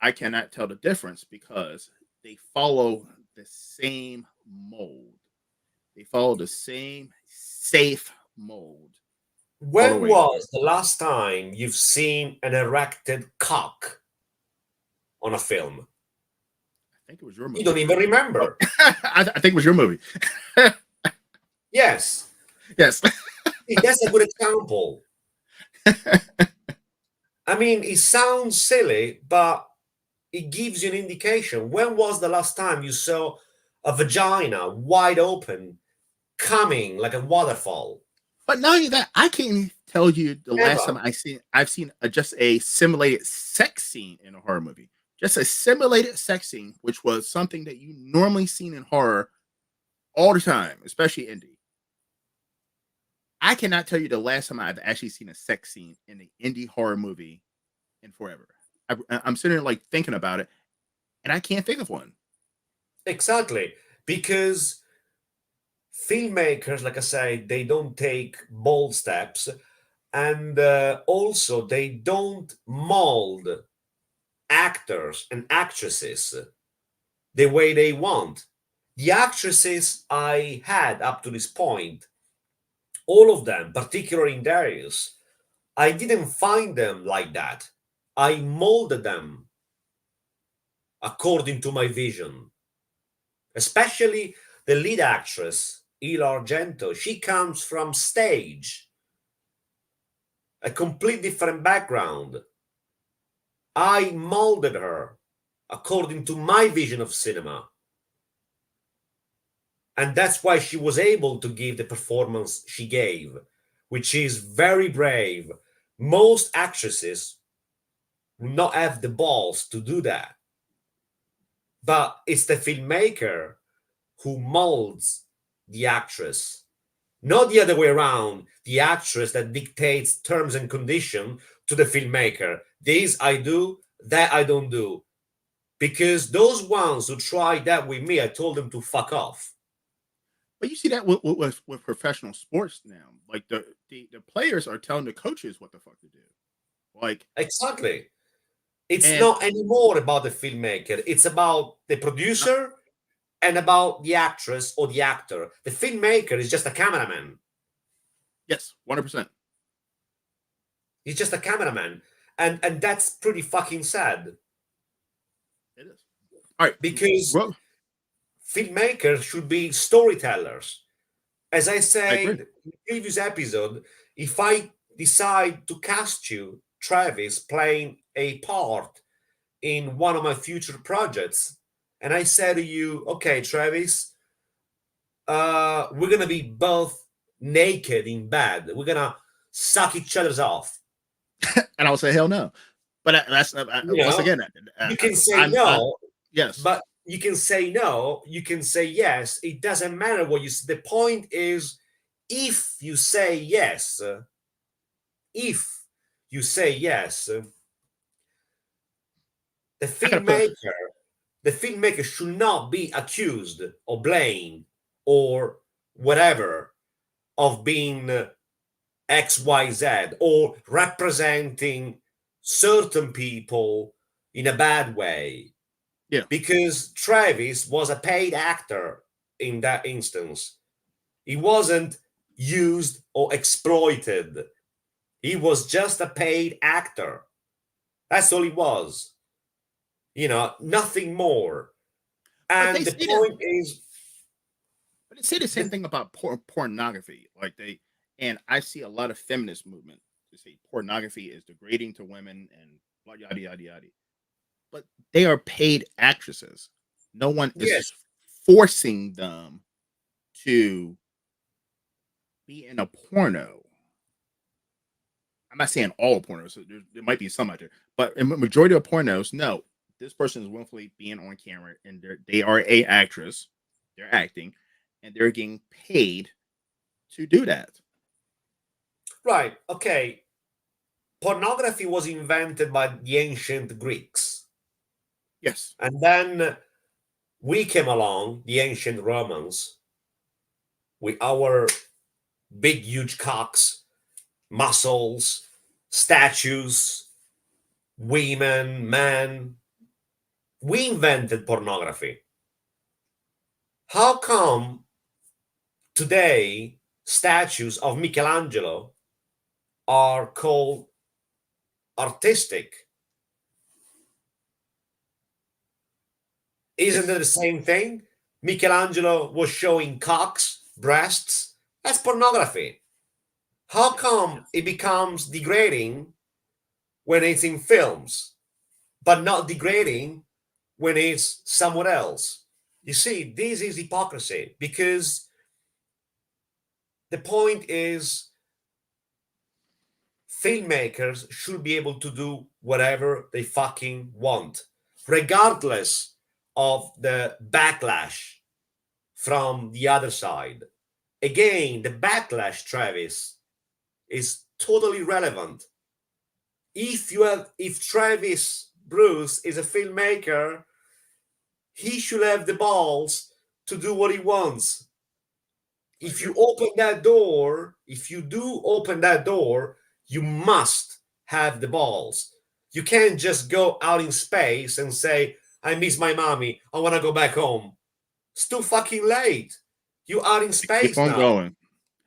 I cannot tell the difference because they follow the same mold. They follow the same safe mold. When was the last time you've seen an erected cock on a film? I think it was your movie. You don't even remember. I think it was your movie. Yes. Yes. That's a good example. I mean, it sounds silly, but it gives you an indication. When was the last time you saw a vagina wide open, coming like a waterfall? But not only that, I can't tell you the last time I've seen just a simulated sex scene in a horror movie. Just a simulated sex scene, which was something that you normally seen in horror all the time, especially indie. I cannot tell you the last time I've actually seen a sex scene in an indie horror movie in forever. I'm sitting there like thinking about it, and I can't think of one. Exactly, because filmmakers, like I say, they don't take bold steps, And also, they don't mold actors and actresses the way they want. The actresses I had up to this point, all of them, particularly in Darius, I didn't find them like that. I molded them according to my vision. Especially the lead actress, Ila Argento. She comes from stage, a complete different background. I molded her according to my vision of cinema. And that's why she was able to give the performance she gave, which is very brave. Most actresses will not have the balls to do that. But it's the filmmaker who molds the actress, not the other way around. The actress that dictates terms and conditions to the filmmaker. This I do, that I don't do. Because those ones who tried that with me, I told them to fuck off. But you see that with professional sports now. Like the players are telling the coaches what the fuck to do. Like Exactly. It's and not anymore about the filmmaker. It's about the producer and about the actress or the actor. The filmmaker is just a cameraman. yes, 100%. He's just a cameraman. And that's pretty fucking sad. It is. All right. Because filmmakers should be storytellers. As I said in the previous episode, if I decide to cast you, Travis, playing a part in one of my future projects, and I say to you, okay, Travis, we're gonna be both naked in bed. We're gonna suck each other's off. And I'll say hell no. But that's once again, you can say no. Yes, but you can say no. You can say yes. It doesn't matter what you say. The point is, if you say yes, the filmmaker should not be accused or blamed or whatever of being XYZ or representing certain people in a bad way. Yeah. Because Travis was a paid actor in that instance. He wasn't used or exploited. He was just a paid actor. That's all he was. Nothing more. And the point is... But they say the same thing about pornography. And I see a lot of feminist movement to say pornography is degrading to women and blah, yada, yada, yada. But they are paid actresses. No one is forcing them to be in a porno. I'm not saying all pornos. So there might be some out there, but in the majority of pornos, no, this person is willfully being on camera, and they are a actress. They're acting, and they're getting paid to do that. Right. Okay. Pornography was invented by the ancient Greeks. Yes. And then we came along, the ancient Romans, with our big, huge cocks, muscles, statues, women, men. We invented pornography. How come today statues of Michelangelo are called artistic? Isn't it the same thing? Michelangelo was showing cocks, breasts. That's pornography. How come it becomes degrading when it's in films, but not degrading when it's somewhere else? You see, this is hypocrisy, because the point is filmmakers should be able to do whatever they fucking want, regardless of the backlash from the other side. Again, the backlash, Travis, is totally relevant. If Travis Bruce is a filmmaker, he should have the balls to do what he wants. If you open that door, if you do open that door, You must have the balls. You can't just go out in space and say, I miss my mommy. I want to go back home. It's too fucking late. You are in Keep space on now. going.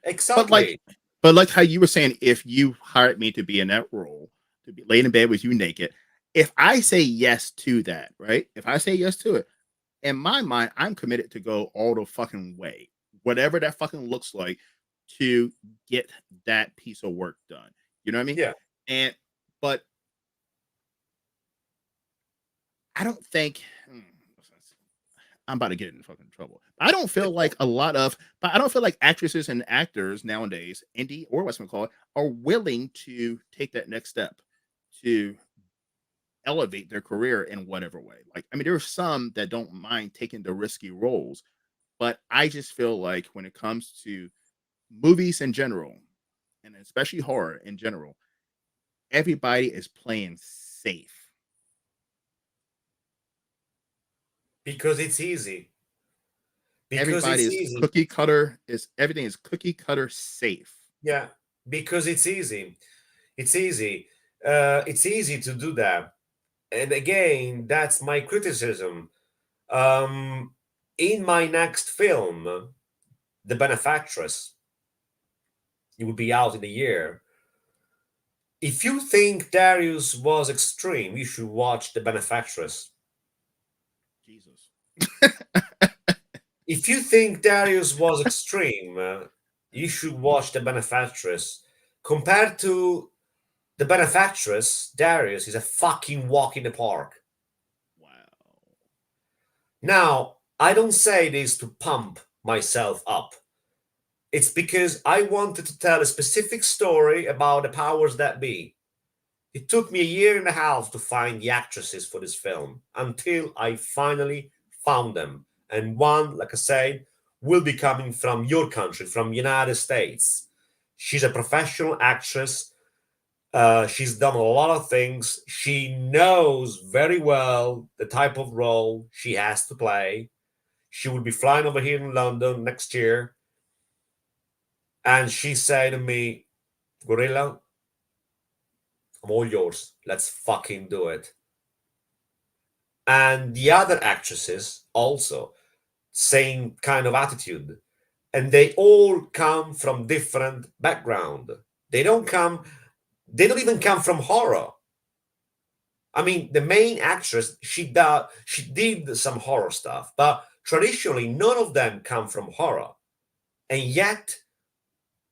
But Exactly. like how you were saying, if you hired me to be in that role, to be laid in bed with you naked, if I say yes to that, right? If I say yes to it, in my mind, I'm committed to go all the fucking way, whatever that fucking looks like, to get that piece of work done. You know what I mean? Yeah. And but I don't think I'm about to get in fucking trouble. I don't feel like but I don't feel like actresses and actors nowadays, indie or what's gonna call it, are willing to take that next step to elevate their career in whatever way. Like, I mean, there are some that don't mind taking the risky roles, but I just feel like when it comes to movies in general, and especially horror in general, everybody is playing safe. Because it's easy. Because Everybody it's is easy. cookie cutter, is everything is cookie cutter safe. Yeah. Because it's easy. It's easy. It's easy to do that. And again, that's my criticism. Um, in my next film, The Benefactress, it will be out in a year. If you think Darius was extreme, you should watch The Benefactress. Jesus. If you think Darius was extreme, you should watch The Benefactress. Compared to The Benefactress, Darius is a fucking walk in the park. Wow. Now, I don't say this to pump myself up. It's because I wanted to tell a specific story about the powers that be. It took me a year and a half to find the actresses for this film until I finally found them. And one, like I said, will be coming from your country, from United States. She's a professional actress. She's done a lot of things. She knows very well the type of role she has to play. She will be flying over here in London next year. And she said to me, Guerrilla, I'm all yours. Let's fucking do it. And the other actresses also, same kind of attitude. And they all come from different background. They don't come, they don't even come from horror. I mean, the main actress, she did some horror stuff, but traditionally none of them come from horror. And yet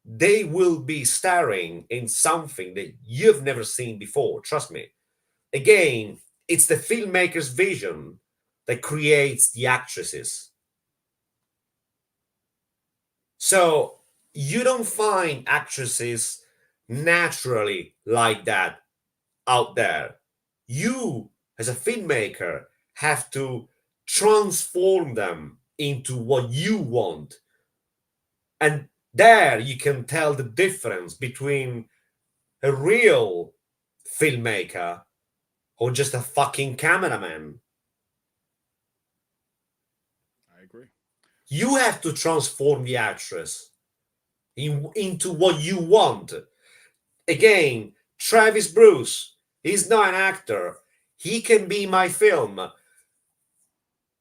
they will be starring in something that you've never seen before. Trust me. Again, it's the filmmaker's vision that creates the actresses. So you don't find actresses naturally like that out there. You, as a filmmaker, have to transform them into what you want. And there you can tell the difference between a real filmmaker or just a fucking cameraman. I agree. You have to transform the actress into what you want. Again, Travis Bruce, he's not an actor. He can be my film.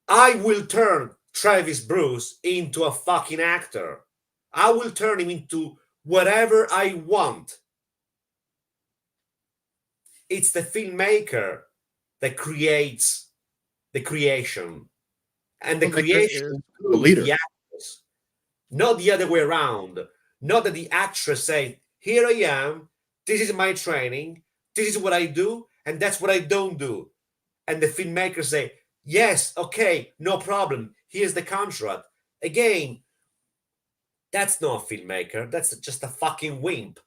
I will turn Travis Bruce into a fucking actor. I will turn him into whatever I want. It's the filmmaker that creates the creation. And the Filmmaker creation is the includes leader. the actress, not the other way around. Not that the actress say, here I am, this is my training, this is what I do, and that's what I don't do. And the filmmaker say, yes, okay, no problem, here's the contract. Again, that's not a filmmaker, that's just a fucking wimp.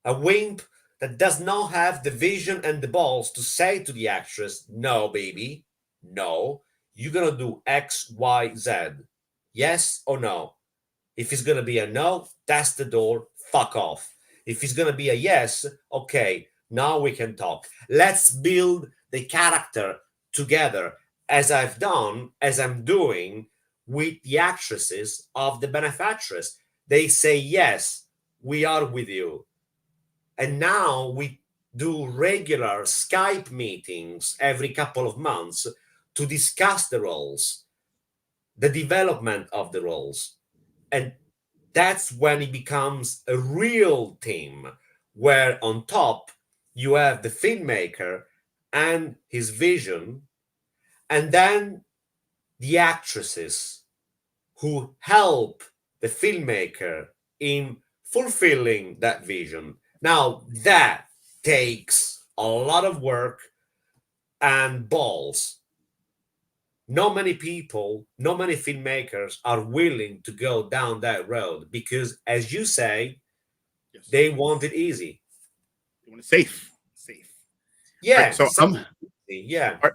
A wimp that does not have the vision and the balls to say to the actress, no, baby, no, you're gonna do X, Y, Z. Yes or no? If it's gonna be a no, that's the door, fuck off. If it's gonna be a yes, okay, now we can talk. Let's build the character together, as I've done, as I'm doing with the actresses of The Benefactress. They say, yes, we are with you. And now we do regular Skype meetings every couple of months to discuss the roles, the development of the roles. And that's when it becomes a real team, where on top you have the filmmaker and his vision, and then the actresses who help the filmmaker in fulfilling that vision. Now, that takes a lot of work and balls. Not many people, not many filmmakers are willing to go down that road because, as you say, Yes. they want it easy. You want it safe. Safe. All right. Yeah, So I'm yeah. all right,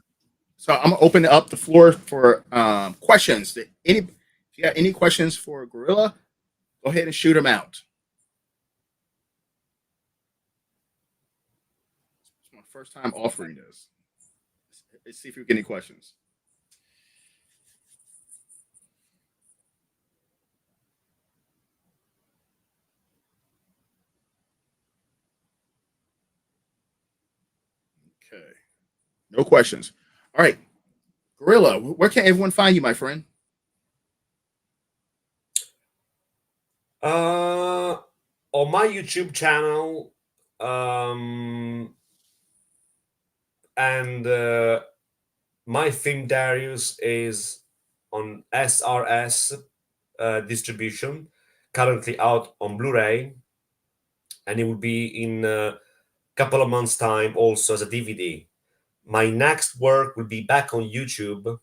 so I'm gonna open up the floor for questions. If you got any questions for Guerrilla, go ahead and shoot them out. It's my first time offering this. Let's see if we get any questions. Okay. No questions. All right. Guerrilla, where can everyone find you, my friend? On my YouTube channel, and my film Darius is on SRS distribution, currently out on Blu-ray, and it will be in a couple of months' time also as a DVD. My next work will be back on YouTube,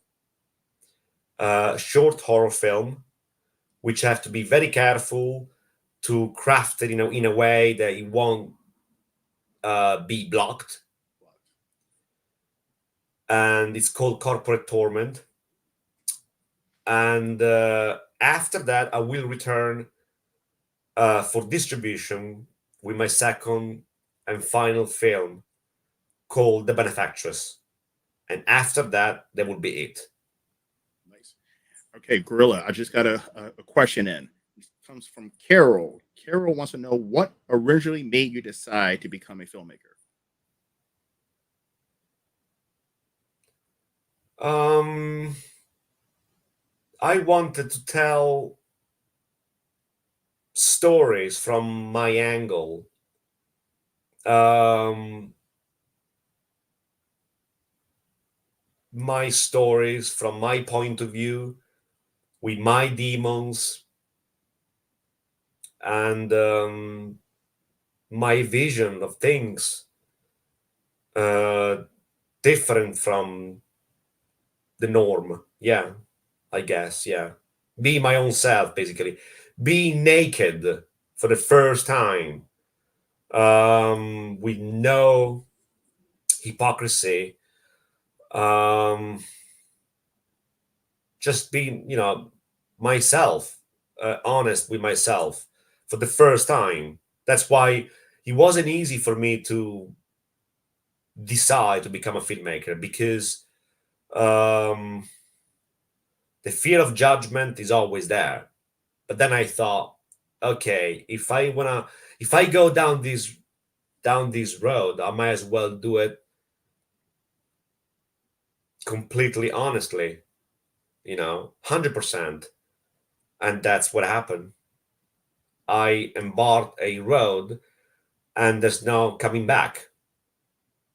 short horror film, which I have to be very careful to craft it, in a way that it won't be blocked. And it's called Corporate Torment. And after that, I will return for distribution with my second and final film called The Benefactress. And after that, that will be it. Nice. Okay, Gorilla, I just got a question in. It comes from Carol. Carol wants to know what originally made you decide to become a filmmaker. I wanted to tell stories from my angle. My stories from my point of view, with my demons, and my vision of things, different from the norm. Yeah, I guess. Yeah, be my own self, basically. Be naked for the first time, with no hypocrisy. Just being, myself, honest with myself for the first time. That's why it wasn't easy for me to decide to become a filmmaker, because um, the fear of judgment is always there. But then I thought, okay, if I go down this road, I might as well do it completely honestly, 100%. And that's what happened. I embarked a road, and there's no coming back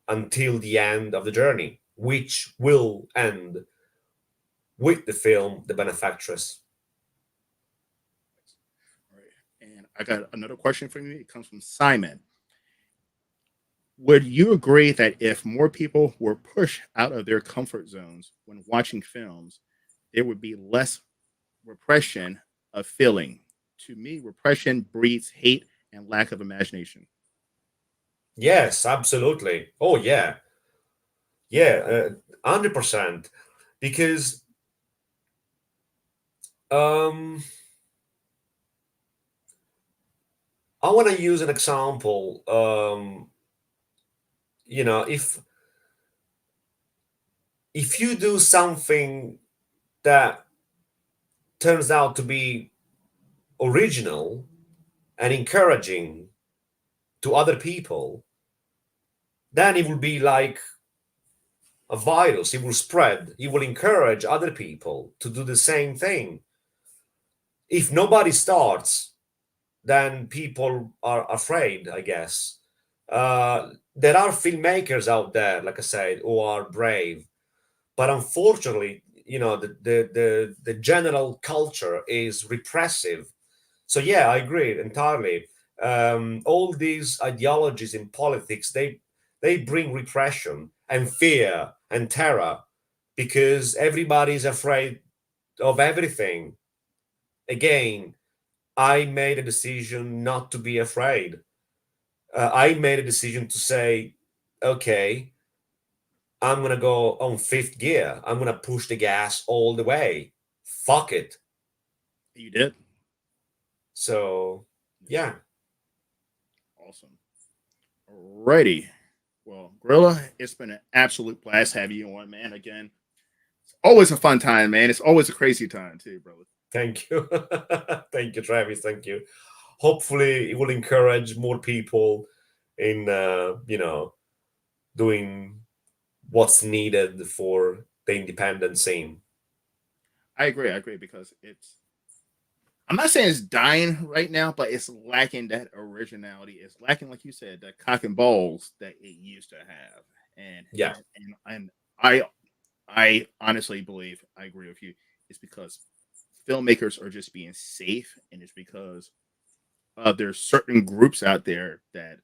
until the end of the journey, which will end with the film The Benefactress. All right. And I got another question for you. It comes from Simon. Would you agree that if more people were pushed out of their comfort zones when watching films, there would be less repression of feeling? To me, repression breeds hate and lack of imagination. Yes, absolutely. Oh, yeah. Yeah, 100%. Because um, I want to use an example. If you do something that turns out to be original and encouraging to other people, then it will be like a virus. It will spread. It will encourage other people to do the same thing. If nobody starts, then people are afraid, I guess. There are filmmakers out there, like I said, who are brave, but unfortunately, the general culture is repressive. So yeah, I agree entirely. All these ideologies in politics, they bring repression and fear and terror because everybody's afraid of everything. Again, I made a decision not to be afraid. I made a decision to say, okay, I'm gonna go on fifth gear. I'm gonna push the gas all the way. Fuck it. You did. So yeah. Awesome. Alrighty. Well, Gorilla, it's been an absolute blast having you on, man. Again, it's always a fun time, man. It's always a crazy time too, brother. Thank you. Thank you, Travis. Thank you. Hopefully it will encourage more people in doing what's needed for the independent scene. I agree because I'm not saying it's dying right now, but it's lacking that originality. It's lacking, like you said, that cock and balls that it used to have. And Yeah. and I honestly believe I agree with you. It's because filmmakers are just being safe, and it's because there's certain groups out there that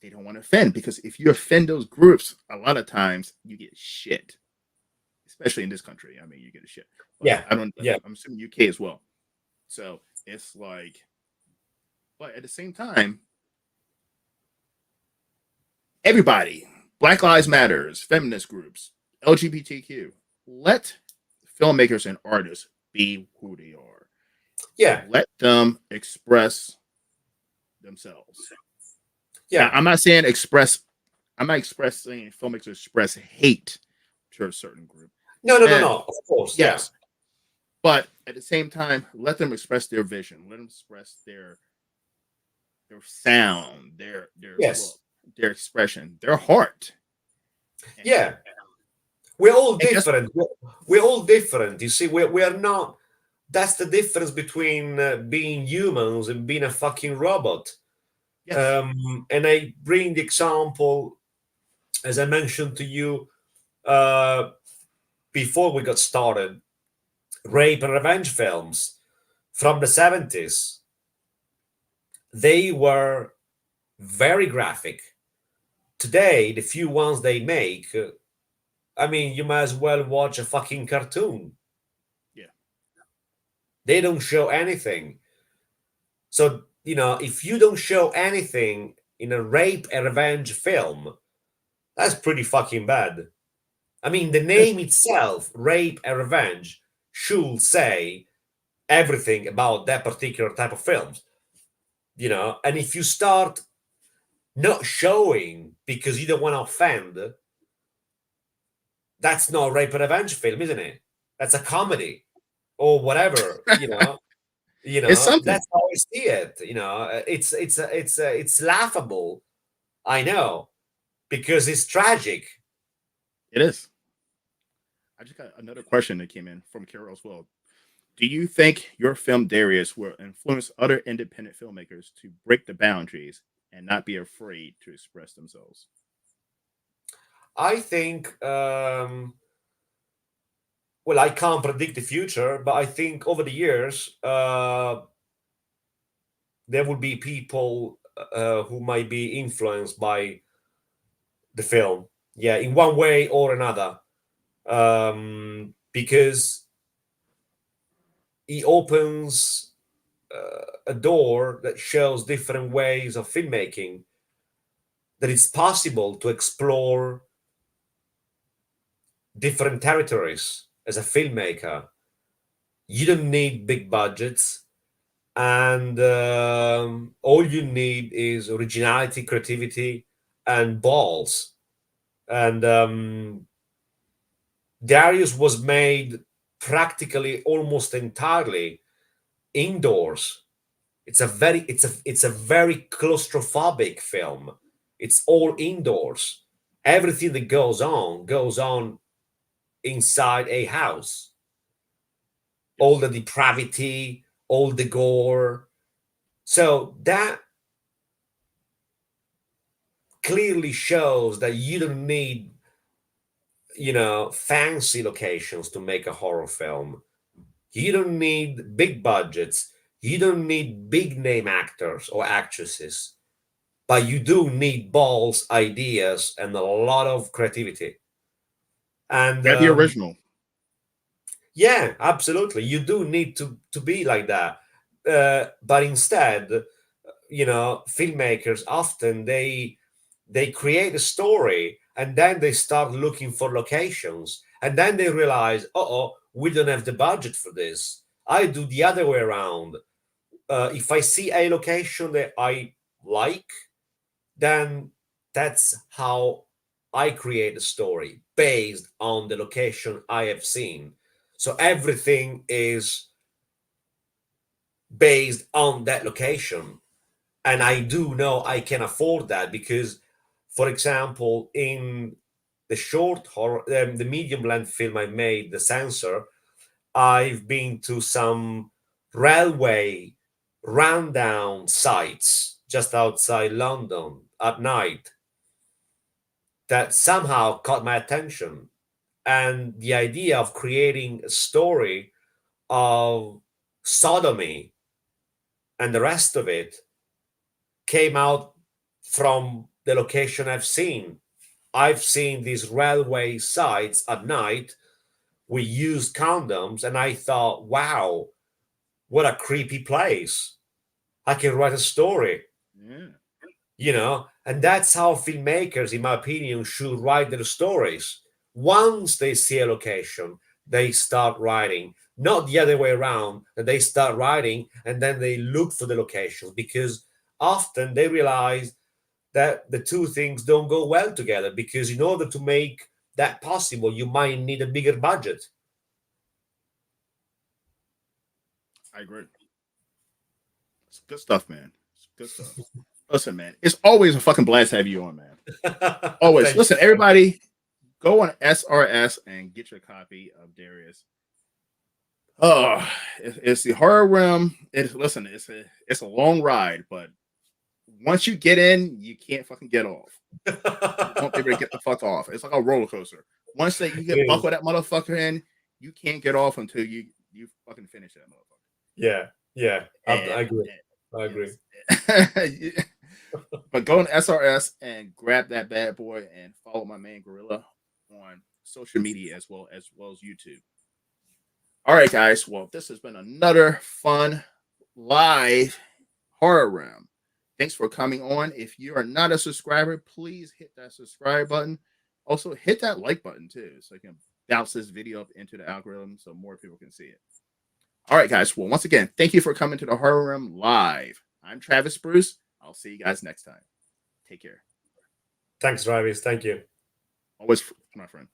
they don't want to offend. Because if you offend those groups, a lot of times you get shit, especially in this country. I mean, you get a shit. But Yeah. I don't. Yeah. I'm assuming UK as well. So it's like, but at the same time, everybody, Black Lives Matters, feminist groups, LGBTQ, let filmmakers and artists be who they are. Yeah. Let them express themselves. Yeah. Now, I'm not saying express. I'm not expressing filmmakers express hate to a certain group. No. Of course. Yes, but at the same time, let them express their vision. Let them express their sound, their Yes. look, their expression, their heart. Yeah. We're all different. We're all different. You see, we are not. That's the difference between being humans and being a fucking robot. Yes. And I bring the example, as I mentioned to you uh, before we got started, rape and revenge films from the 70s. They were very graphic. Today, the few ones they make, I mean, you might as well watch a fucking cartoon. Yeah. They don't show anything. So, if you don't show anything in a rape and revenge film, that's pretty fucking bad. I mean, the name itself, rape and revenge, should say everything about that particular type of films. And if you start not showing because you don't want to offend, that's not a rape and revenge film, isn't it? That's a comedy or whatever. It's something. That's how I see it. It's laughable. I know, because it's tragic. It is. I just got another question that came in from Carol as well. Do you think your film Darius will influence other independent filmmakers to break the boundaries and not be afraid to express themselves? I think, well, I can't predict the future, but I think over the years, there will be people who might be influenced by the film. Yeah, in one way or another. Because he opens a door that shows different ways of filmmaking, that it's possible to explore different territories as a filmmaker. You don't need big budgets, and all you need is originality, creativity, and balls. And Darius was made practically almost entirely indoors. It's a very claustrophobic film. It's all indoors. Everything that goes on inside a house. All the depravity, all the gore. So that clearly shows that you don't need, fancy locations to make a horror film. You don't need big budgets. You don't need big name actors or actresses, but you do need balls, ideas, and a lot of creativity. And Got the original. yeah, absolutely. You do need to be like that. But instead, filmmakers often they create a story and then they start looking for locations and then they realize, oh, we don't have the budget for this. I do the other way around. If I see a location that I like, then that's how I create a story based on the location I have seen. So everything is based on that location. And I do know I can afford that because, for example, in the short horror, the medium length film I made, The Censor, I've been to some railway rundown sites just outside London at night that somehow caught my attention. And the idea of creating a story of sodomy and the rest of it came out from the location I've seen. I've seen these railway sites at night. We used condoms, and I thought, wow, what a creepy place. I can write a story. Yeah. And that's how filmmakers, in my opinion, should write their stories. Once they see a location, they start writing, not the other way around, that they start writing and then they look for the locations, because often they realize that the two things don't go well together, because in order to make that possible, you might need a bigger budget. I agree. It's good stuff, man. It's good stuff. Listen, man, it's always a fucking blast to have you on, man. Always. Listen, everybody, go on SRS and get your copy of Darius. Oh, it's the horror realm. Listen, it's a long ride, but once you get in, you can't fucking get off. You won't be able to get the fuck off. It's like a roller coaster. Once that you get buckled that motherfucker in, you can't get off until you fucking finish that motherfucker. Yeah. I agree. I agree. But go on SRS and grab that bad boy and follow my man Guerrilla on social media as well as YouTube. All right, guys. Well, this has been another fun live horror room. Thanks for coming on. If you are not a subscriber, please hit that subscribe button. Also, hit that like button too, so you can bounce this video up into the algorithm so more people can see it. All right, guys. Well, once again, thank you for coming to the Horror Room Live. I'm Travis Bruce. I'll see you guys next time. Take care. Thanks, Travis. Thank you. Always, my friend.